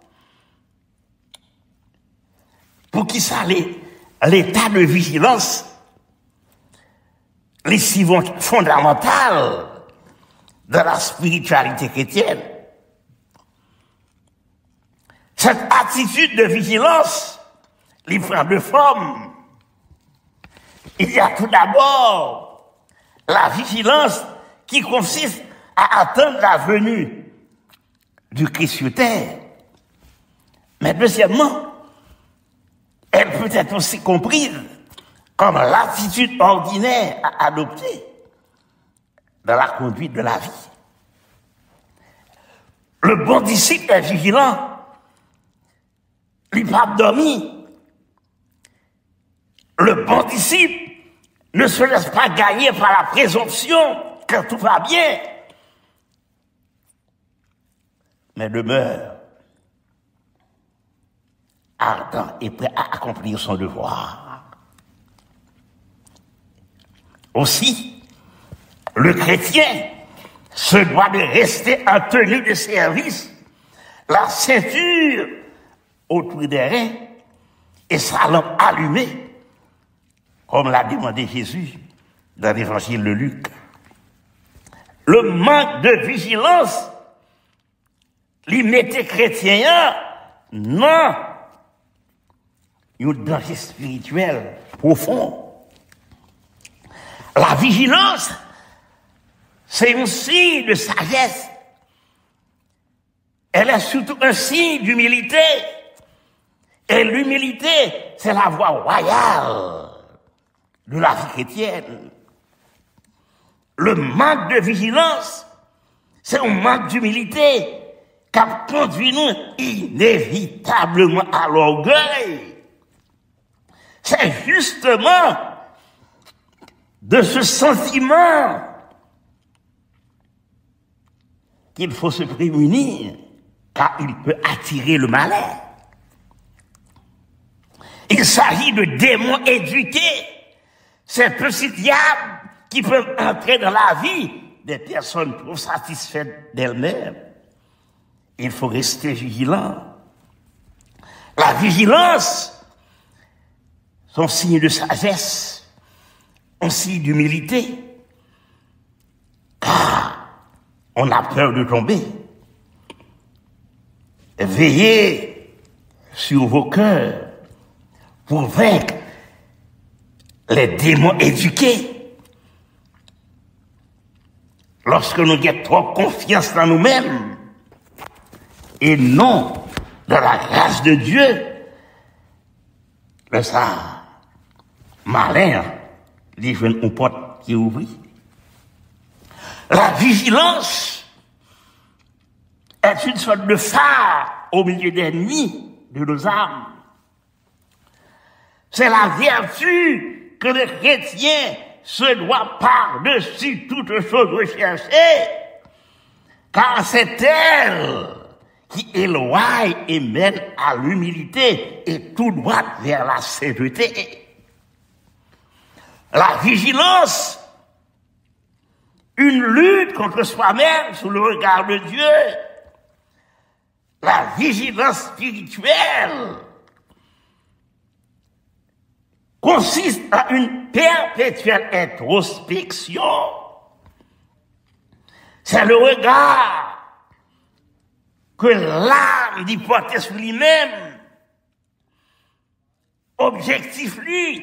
Pour qui ça, l'état de vigilance, les suivantes fondamentales de la spiritualité chrétienne. Cette attitude de vigilance, il prend deux formes. Il y a tout d'abord la vigilance qui consiste à attendre la venue du Christ sur terre. Mais deuxièmement, elle peut être aussi comprise comme l'attitude ordinaire à adopter dans la conduite de la vie. Le bon disciple est vigilant. Il n'a pas dormi. Le bon disciple ne se laisse pas gagner par la présomption que tout va bien, mais demeure ardent et prêt à accomplir son devoir. Aussi, le chrétien se doit de rester en tenue de service, la ceinture autour des reins et sa lampe allumée, comme l'a demandé Jésus dans l'évangile de Luc. Le manque de vigilance, l'immédiat chrétien, non, un danger spirituel profond. La vigilance, c'est un signe de sagesse. Elle est surtout un signe d'humilité. Et l'humilité, c'est la voie royale de la vie chrétienne. Le manque de vigilance, c'est un manque d'humilité qui a conduit nous inévitablement à l'orgueil. C'est justement de ce sentiment qu'il faut se prémunir, car il peut attirer le malheur. Il s'agit de démons éduqués, ces petits diables qui peuvent entrer dans la vie des personnes trop satisfaites d'elles-mêmes. Il faut rester vigilant. La vigilance, son signe de sagesse, un signe d'humilité, car on a peur de tomber. Veillez sur vos cœurs pour vaincre les démons éduqués. Lorsque nous avons trop confiance dans nous-mêmes et non dans la grâce de Dieu, ça, malin, les jeunes ont porte qui ouvrit. La vigilance est une sorte de phare au milieu des nuits de nos âmes. C'est la vertu que le chrétien se doit par-dessus toute chose rechercher, car c'est elle qui éloigne et mène à l'humilité et tout droit vers la sainteté. La vigilance, une lutte contre soi-même sous le regard de Dieu. La vigilance spirituelle consiste à une perpétuelle introspection. C'est le regard que l'âme dit porter sur lui-même. Objectif lui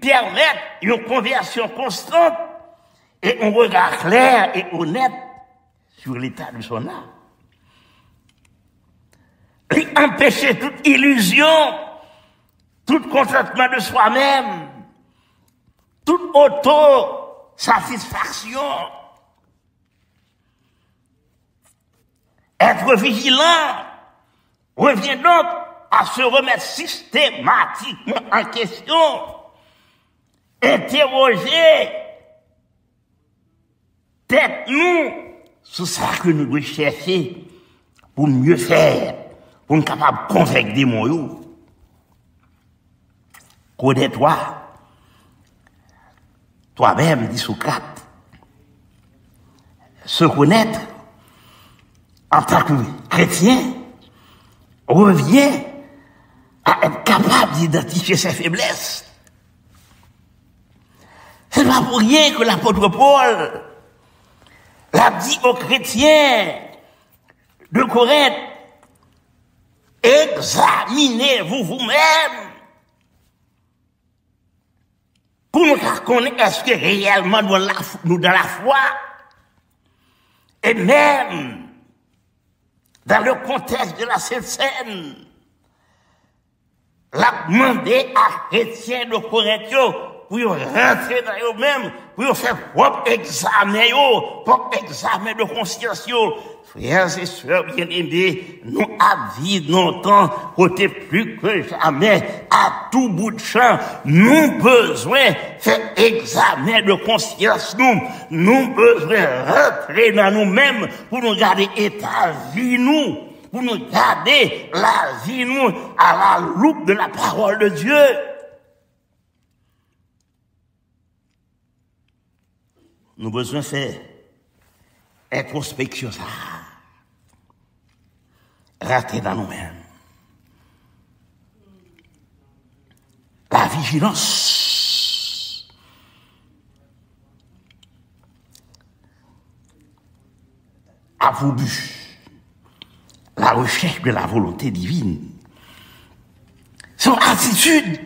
permettre une conversion constante et un regard clair et honnête sur l'état de son âme. Lui empêcher toute illusion, tout contentement de soi-même, toute auto-satisfaction. Être vigilant revient donc à se remettre systématiquement en question, interroger tête-nous sur ça que nous devons chercher pour mieux faire, pour être capable de convaincre des mots. Connais-toi, toi-même, dit Socrate. Se connaître en tant que chrétien revient à être capable d'identifier ses faiblesses. C'est pas pour rien que l'apôtre Paul l'a dit aux chrétiens de Corinthe: examinez-vous vous-même pour nous connaître est-ce que réellement nous dans la foi, et même dans le contexte de la Sainte Seine, l'a demandé à chrétiens de Corinthe pour rentrer dans eux-mêmes, pour faire propre examen de conscience. Frères et sœurs bien-aimés, nous avons longtemps, côté plus que jamais, à tout bout de champ, nous besoin faire examen de conscience, nous besoin rentrer dans nous-mêmes pour nous garder état vie nous, pour nous garder la vie nous à la loupe de la parole de Dieu. Nous avons besoin de faire introspection, ça. Rentrer dans nous-mêmes. La vigilance. A pour but la recherche de la volonté divine. Son attitude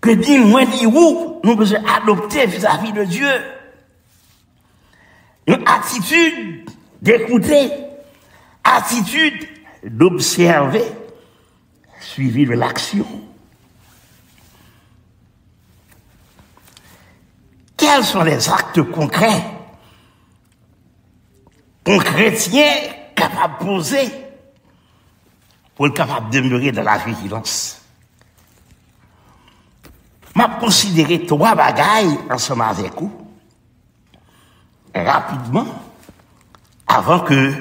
que dit moi dit où nous devons adopter vis-à-vis de Dieu. Une attitude d'écouter, attitude d'observer, suivi de l'action. Quels sont les actes concrets qu'un chrétien capable de poser pour être capable de demeurer dans la vigilance? M'a considéré 3 bagailles ensemble avec vous, rapidement, avant que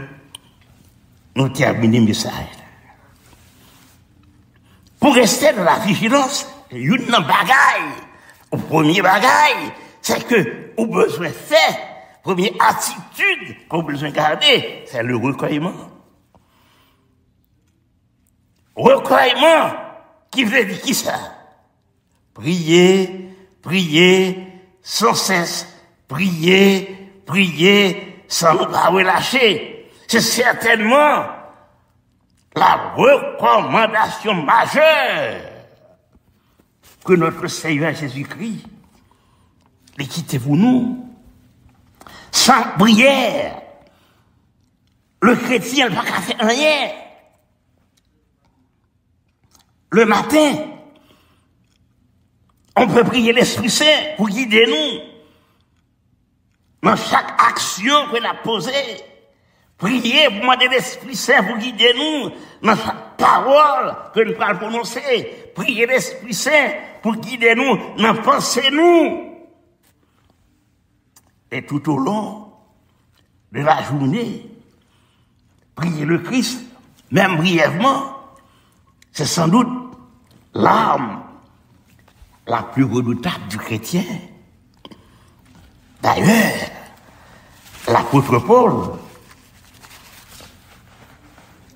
nous terminions le message. Pour rester dans la vigilance, une bagaille, le premier bagaille, c'est que vous besoin de faire, première attitude qu'on a besoin de garder, c'est le recueillement. Recueillement, qui veut dire qui ça? Prier, prier, sans cesse, prier, prier, sans nous pas relâcher. C'est certainement la recommandation majeure que notre Seigneur Jésus-Christ, les quittez-vous nous, sans prière, le chrétien n'a pas qu'à faire rien. Le matin, on peut prier l'Esprit Saint pour guider nous dans chaque action qu'on a posée. Prier pour demander l'Esprit Saint pour guider nous dans chaque parole que nous allons prononcer. Prier l'Esprit Saint pour guider nous dans penser nous. Et tout au long de la journée, prier le Christ, même brièvement, c'est sans doute l'arme la plus redoutable du chrétien. D'ailleurs, l'apôtre Paul,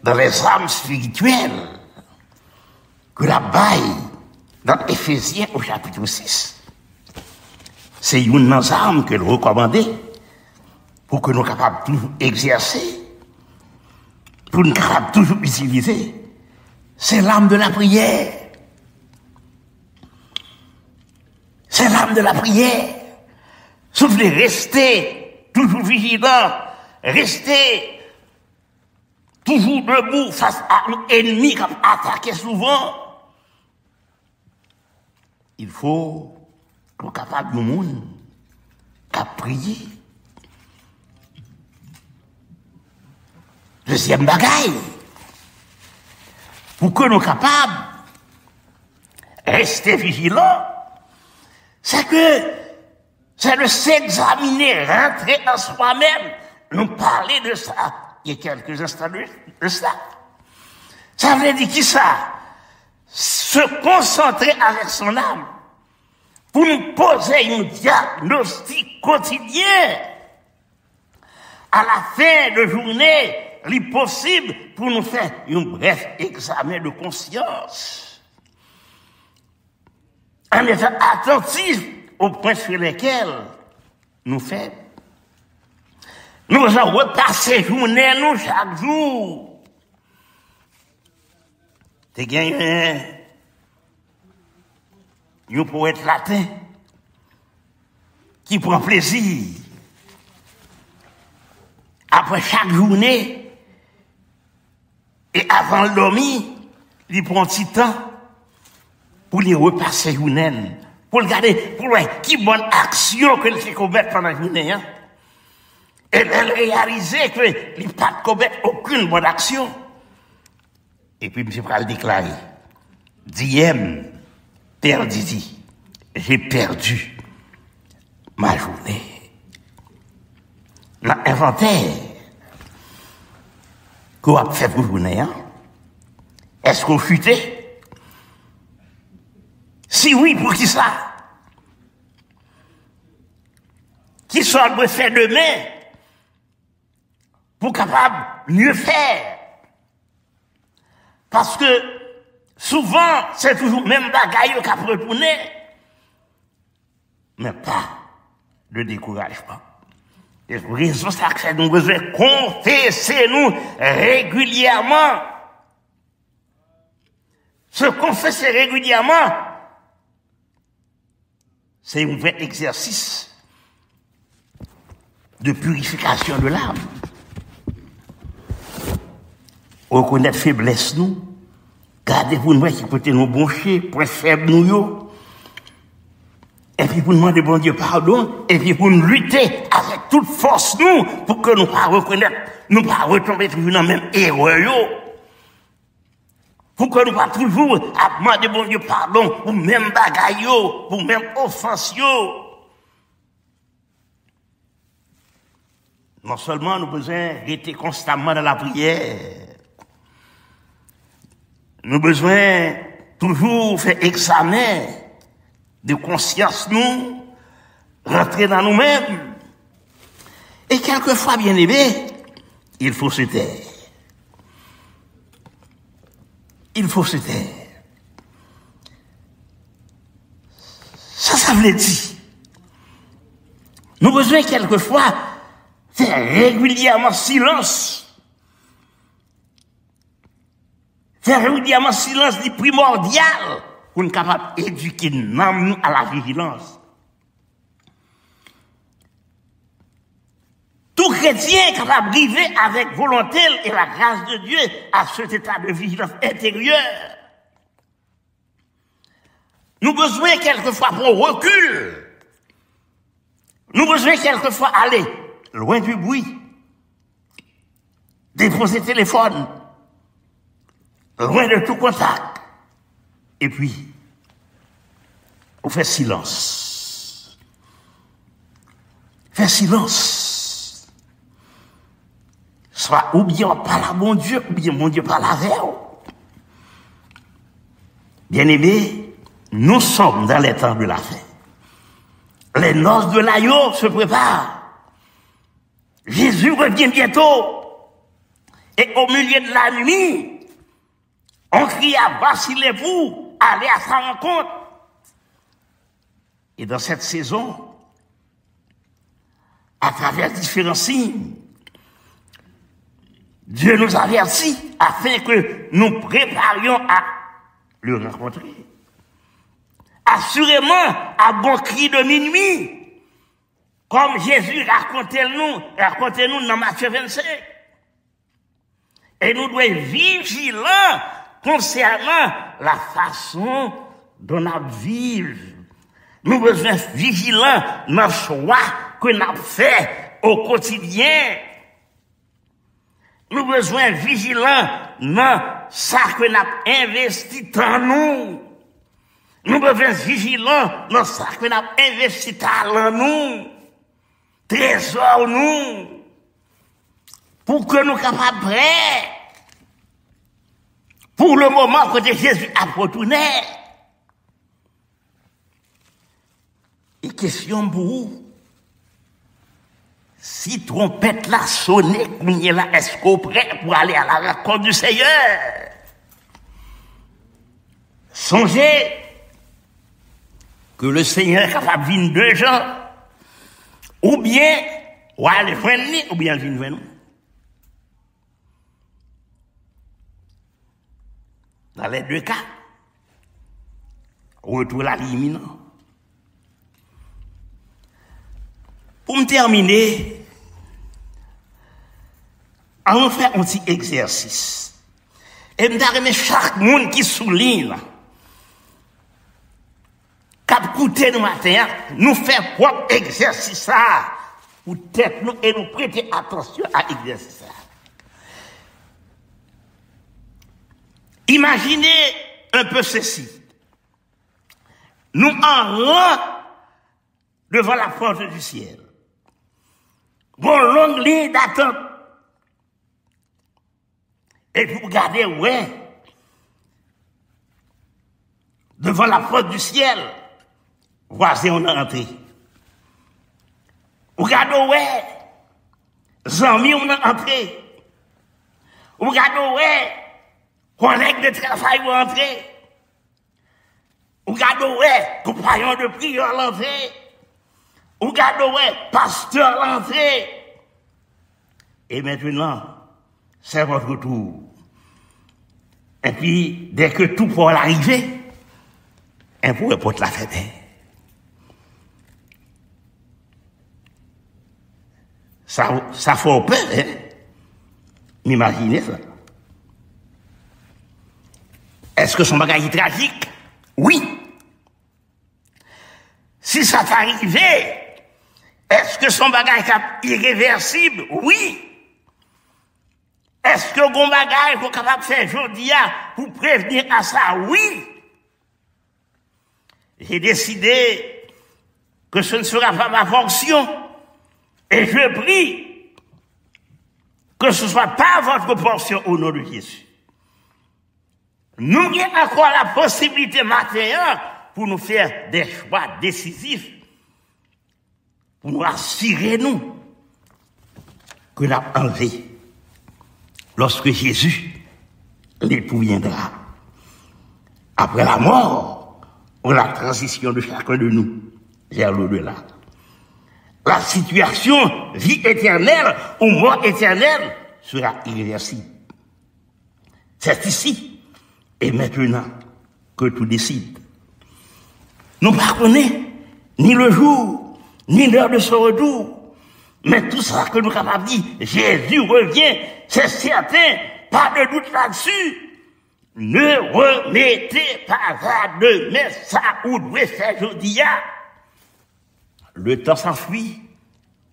dans les armes spirituelles que la baille dans Éphésiens au chapitre 6, c'est une des armes que nous recommandons pour que nous soyons capables de toujours exercer, pour nous capables de toujours utiliser. C'est l'arme de la prière. C'est l'arme de la prière. Si vous voulez rester toujours vigilant, rester toujours debout face à un ennemi qui attaque souvent, il faut qu'on soit capable de monde à prier. Deuxième bagaille, pour que nous soyons capables de rester vigilants, c'est de s'examiner, rentrer en soi-même, nous parler de ça il y a quelques instants de ça. Ça veut dire qui ça? Se concentrer avec son âme pour nous poser un diagnostic quotidien à la fin de journée, l'impossible pour nous faire un bref examen de conscience. En étant attentifs aux points sur lesquels nous faisons. Nous allons repasser journée, nous, chaque jour. T'es gagné un poète latin qui prend plaisir. Après chaque journée, et avant le dormir, il prend un petit temps pour les repasser journée, pour regarder, pour voir qui bonne action que fait commettre pendant la journée. Hein? Et elle réalisait qu'il n'a pas commettre aucune bonne action. Et puis, M. Pral déclaré, Diem perdit, j'ai perdu ma journée. Dans l'inventaire qu'on a fait pour la journée, hein? Est-ce qu'on futait? Si oui, pour qui ça? Qui soit de faire demain pour capable mieux faire? Parce que souvent, c'est toujours même bagaille qu'a retourné, mais pas de découragement. Et pour raison ça que nous besoin confesser nous régulièrement. Se confesser régulièrement, c'est un vrai exercice de purification de l'âme. Reconnaître faiblesse nous, Gardez pour nous qui côté nous broncher, pour être faible nous yo. Et puis pour nous demander bon Dieu pardon, et puis pour nous lutter avec toute force nous, pour que nous pas reconnaître, nous pas retomber toujours dans la même erreur yo. Pour que nous pas toujours demander bon Dieu pardon pour même bagaille yo, pour même offense yo. Non seulement nous besoin d'être constamment dans la prière, nous avons besoin toujours faire examen de conscience nous, rentrer dans nous-mêmes. Et quelquefois, bien aimé, il faut se taire. Il faut se taire. Ça veut dire. Nous avons besoin quelquefois faire régulièrement silence. Faire régulièrement silence du primordial pour nous capables d'éduquer nous à la vigilance. Tout chrétien est capable d'arriver avec volonté et la grâce de Dieu à cet état de vigilance intérieure. Nous avons besoin quelquefois pour recul. Nous avons besoin quelquefois aller loin du bruit. Déposer le téléphone. Loin de tout contact. Et puis, on fait silence. Fait silence. Soit ou bien on parle à mon Dieu, ou bien mon Dieu parle avec vous. Bien aimés, nous sommes dans les temps de la fin. Les noces de l'agneau se préparent. Jésus revient bientôt. Et au milieu de la nuit, on crie à bas si l'époux, allez à sa rencontre. Et dans cette saison, à travers différents signes, Dieu nous avertit afin que nous préparions à le rencontrer. Assurément, à bon cri de minuit, comme Jésus racontez-nous dans Matthieu 25. Et nous devons être vigilants concernant la façon dont nous vivons. Nous devons être vigilants dans le choix que nous fait au quotidien. Nous avons besoin de vigilants dans ça que nous avons investi dans nous. Nous avons besoin de vigilants dans ça que nous avons investi dans nous. Trésor nous. Pour que nous soyons capables prêts. Pour le moment que Jésus a retourné. Et question pour vous. Si trompette la sonné, est-ce qu'on est prêt pour aller à la rencontre du Seigneur? Songez que le Seigneur est capable de venir deux gens, ou bien, ou aller venir, ou bien venir vers nous. Dans les deux cas, retour à l'imminent. Pour me terminer, on fait un petit exercice. Et me remercie chaque monde qui souligne, cap coûter nous matin, nous faire propre exercice ça, pour tête nous et nous prêter attention à l'exercice ça. Imaginez un peu ceci. Nous en rang devant la porte du ciel. Bon, longue ligne d'attente. Et puis regardez, ouais, devant la porte du ciel, voici on est entré. Regardez, ouais, amis on est entré. Regardez, ouais, collègues de travail vont entrer. Regardez, ouais, compagnons de prière l'entrée. Regardez, ouais, pasteur l'entrée. Et maintenant, c'est votre tour. Et puis, dès que tout pour l'arriver, un pour porte la fête. Ça fait peur, hein? M'imaginez ça. Est-ce que son bagage est tragique? Oui. Si ça t'arrivait, est-ce que son bagage est irréversible? Oui. Est-ce que mon bagage est capable de faire aujourd'hui pour prévenir à ça? Oui. J'ai décidé que ce ne sera pas ma fonction. Et je prie que ce ne soit pas votre portion au nom de Jésus. Nous avons encore la possibilité maintenant pour nous faire des choix décisifs, pour nous assurer nous que nous avons enlevé lorsque Jésus l'époux viendra. Après la mort, ou la transition de chacun de nous vers l'au-delà. La situation vie éternelle ou mort éternelle sera irréversible. C'est ici et maintenant que tout décide. Nous ne connaissons ni le jour, ni l'heure de son retour. Mais tout ça que nous sommes capables de dire, Jésus revient, c'est certain, pas de doute là-dessus. Ne remettez pas à demain ça ou devez faire aujourd'hui. Le temps s'enfuit,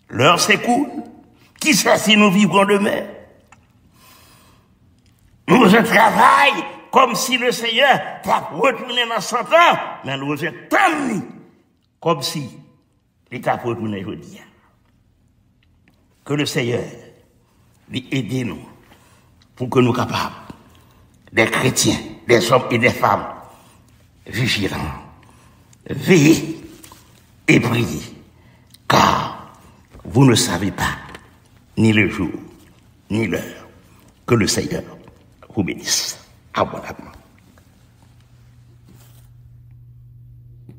l'heure s'écoule. Qui sait si nous vivrons demain? Nous travaillons comme si le Seigneur t'a retourné dans 100 ans, mais nous attendons comme si il t'a retourné aujourd'hui. Que le Seigneur lui aide nous pour que nous soyons capables, des chrétiens, des hommes et des femmes, vigilants, veillez et priez, car vous ne savez pas ni le jour, ni l'heure que le Seigneur vous bénisse abondamment.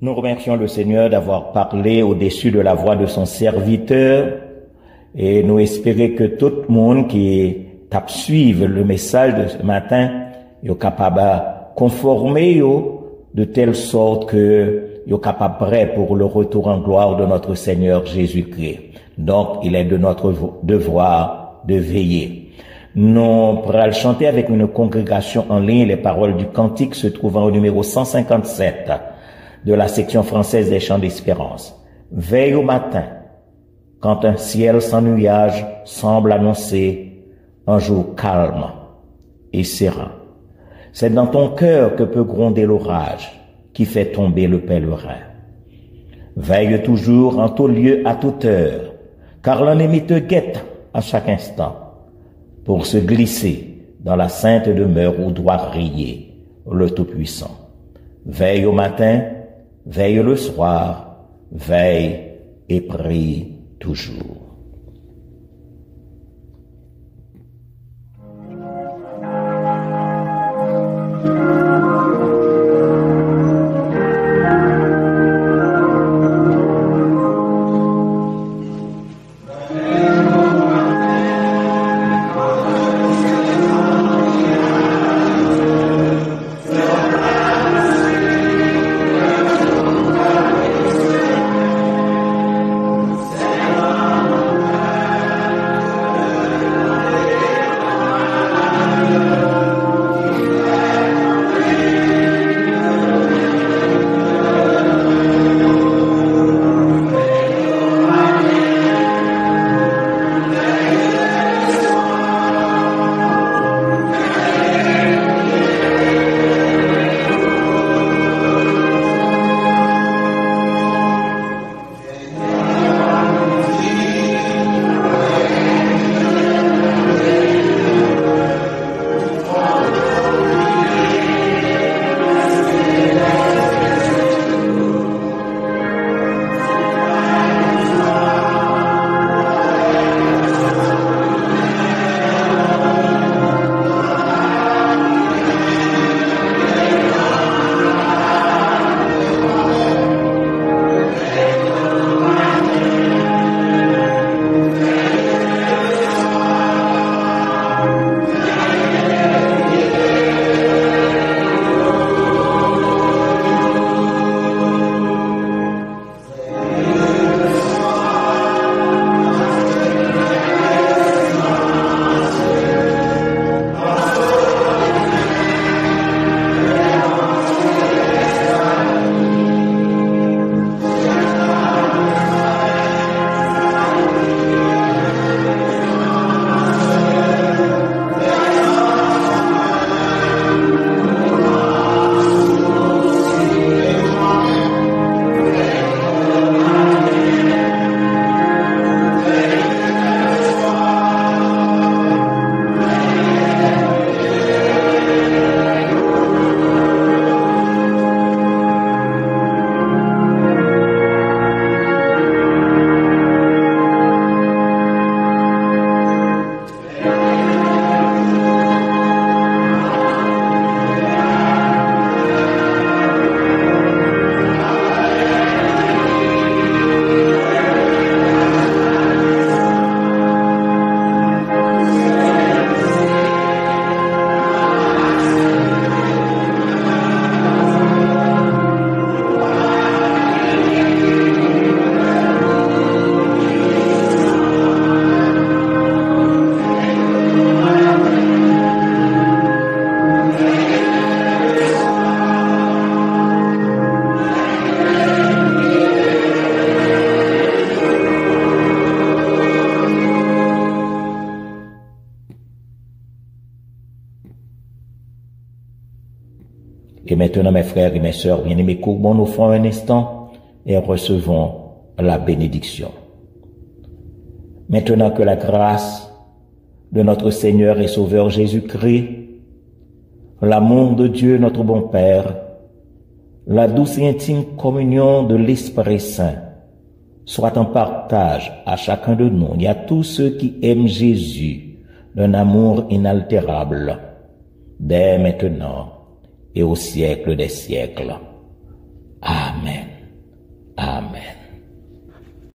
Nous remercions le Seigneur d'avoir parlé au-dessus de la voix de son serviteur et nous espérons que tout le monde qui tape suivre le message de ce matin est capable de conformer de telle sorte que est capable prêt pour le retour en gloire de notre Seigneur Jésus-Christ. Donc, il est de notre devoir de veiller. Nous pourrons chanter avec une congrégation en ligne les paroles du cantique se trouvant au numéro 157 de la section française des chants d'espérance. Veille au matin, quand un ciel sans nuage semble annoncer un jour calme et serein. C'est dans ton cœur que peut gronder l'orage qui fait tomber le pèlerin. Veille toujours en tout lieu à toute heure, car l'ennemi te guette à chaque instant pour se glisser dans la sainte demeure où doit briller le Tout-Puissant. Veille au matin, veille le soir, veille et prie toujours. Seigneur, Et maintenant, mes frères et mes sœurs bien-aimés, courbons-nous un instant et recevons la bénédiction. Maintenant que la grâce de notre Seigneur et Sauveur Jésus-Christ, l'amour de Dieu notre bon Père, la douce et intime communion de l'Esprit Saint soit en partage à chacun de nous et à tous ceux qui aiment Jésus d'un amour inaltérable, dès maintenant et au siècle des siècles. Amen. Amen.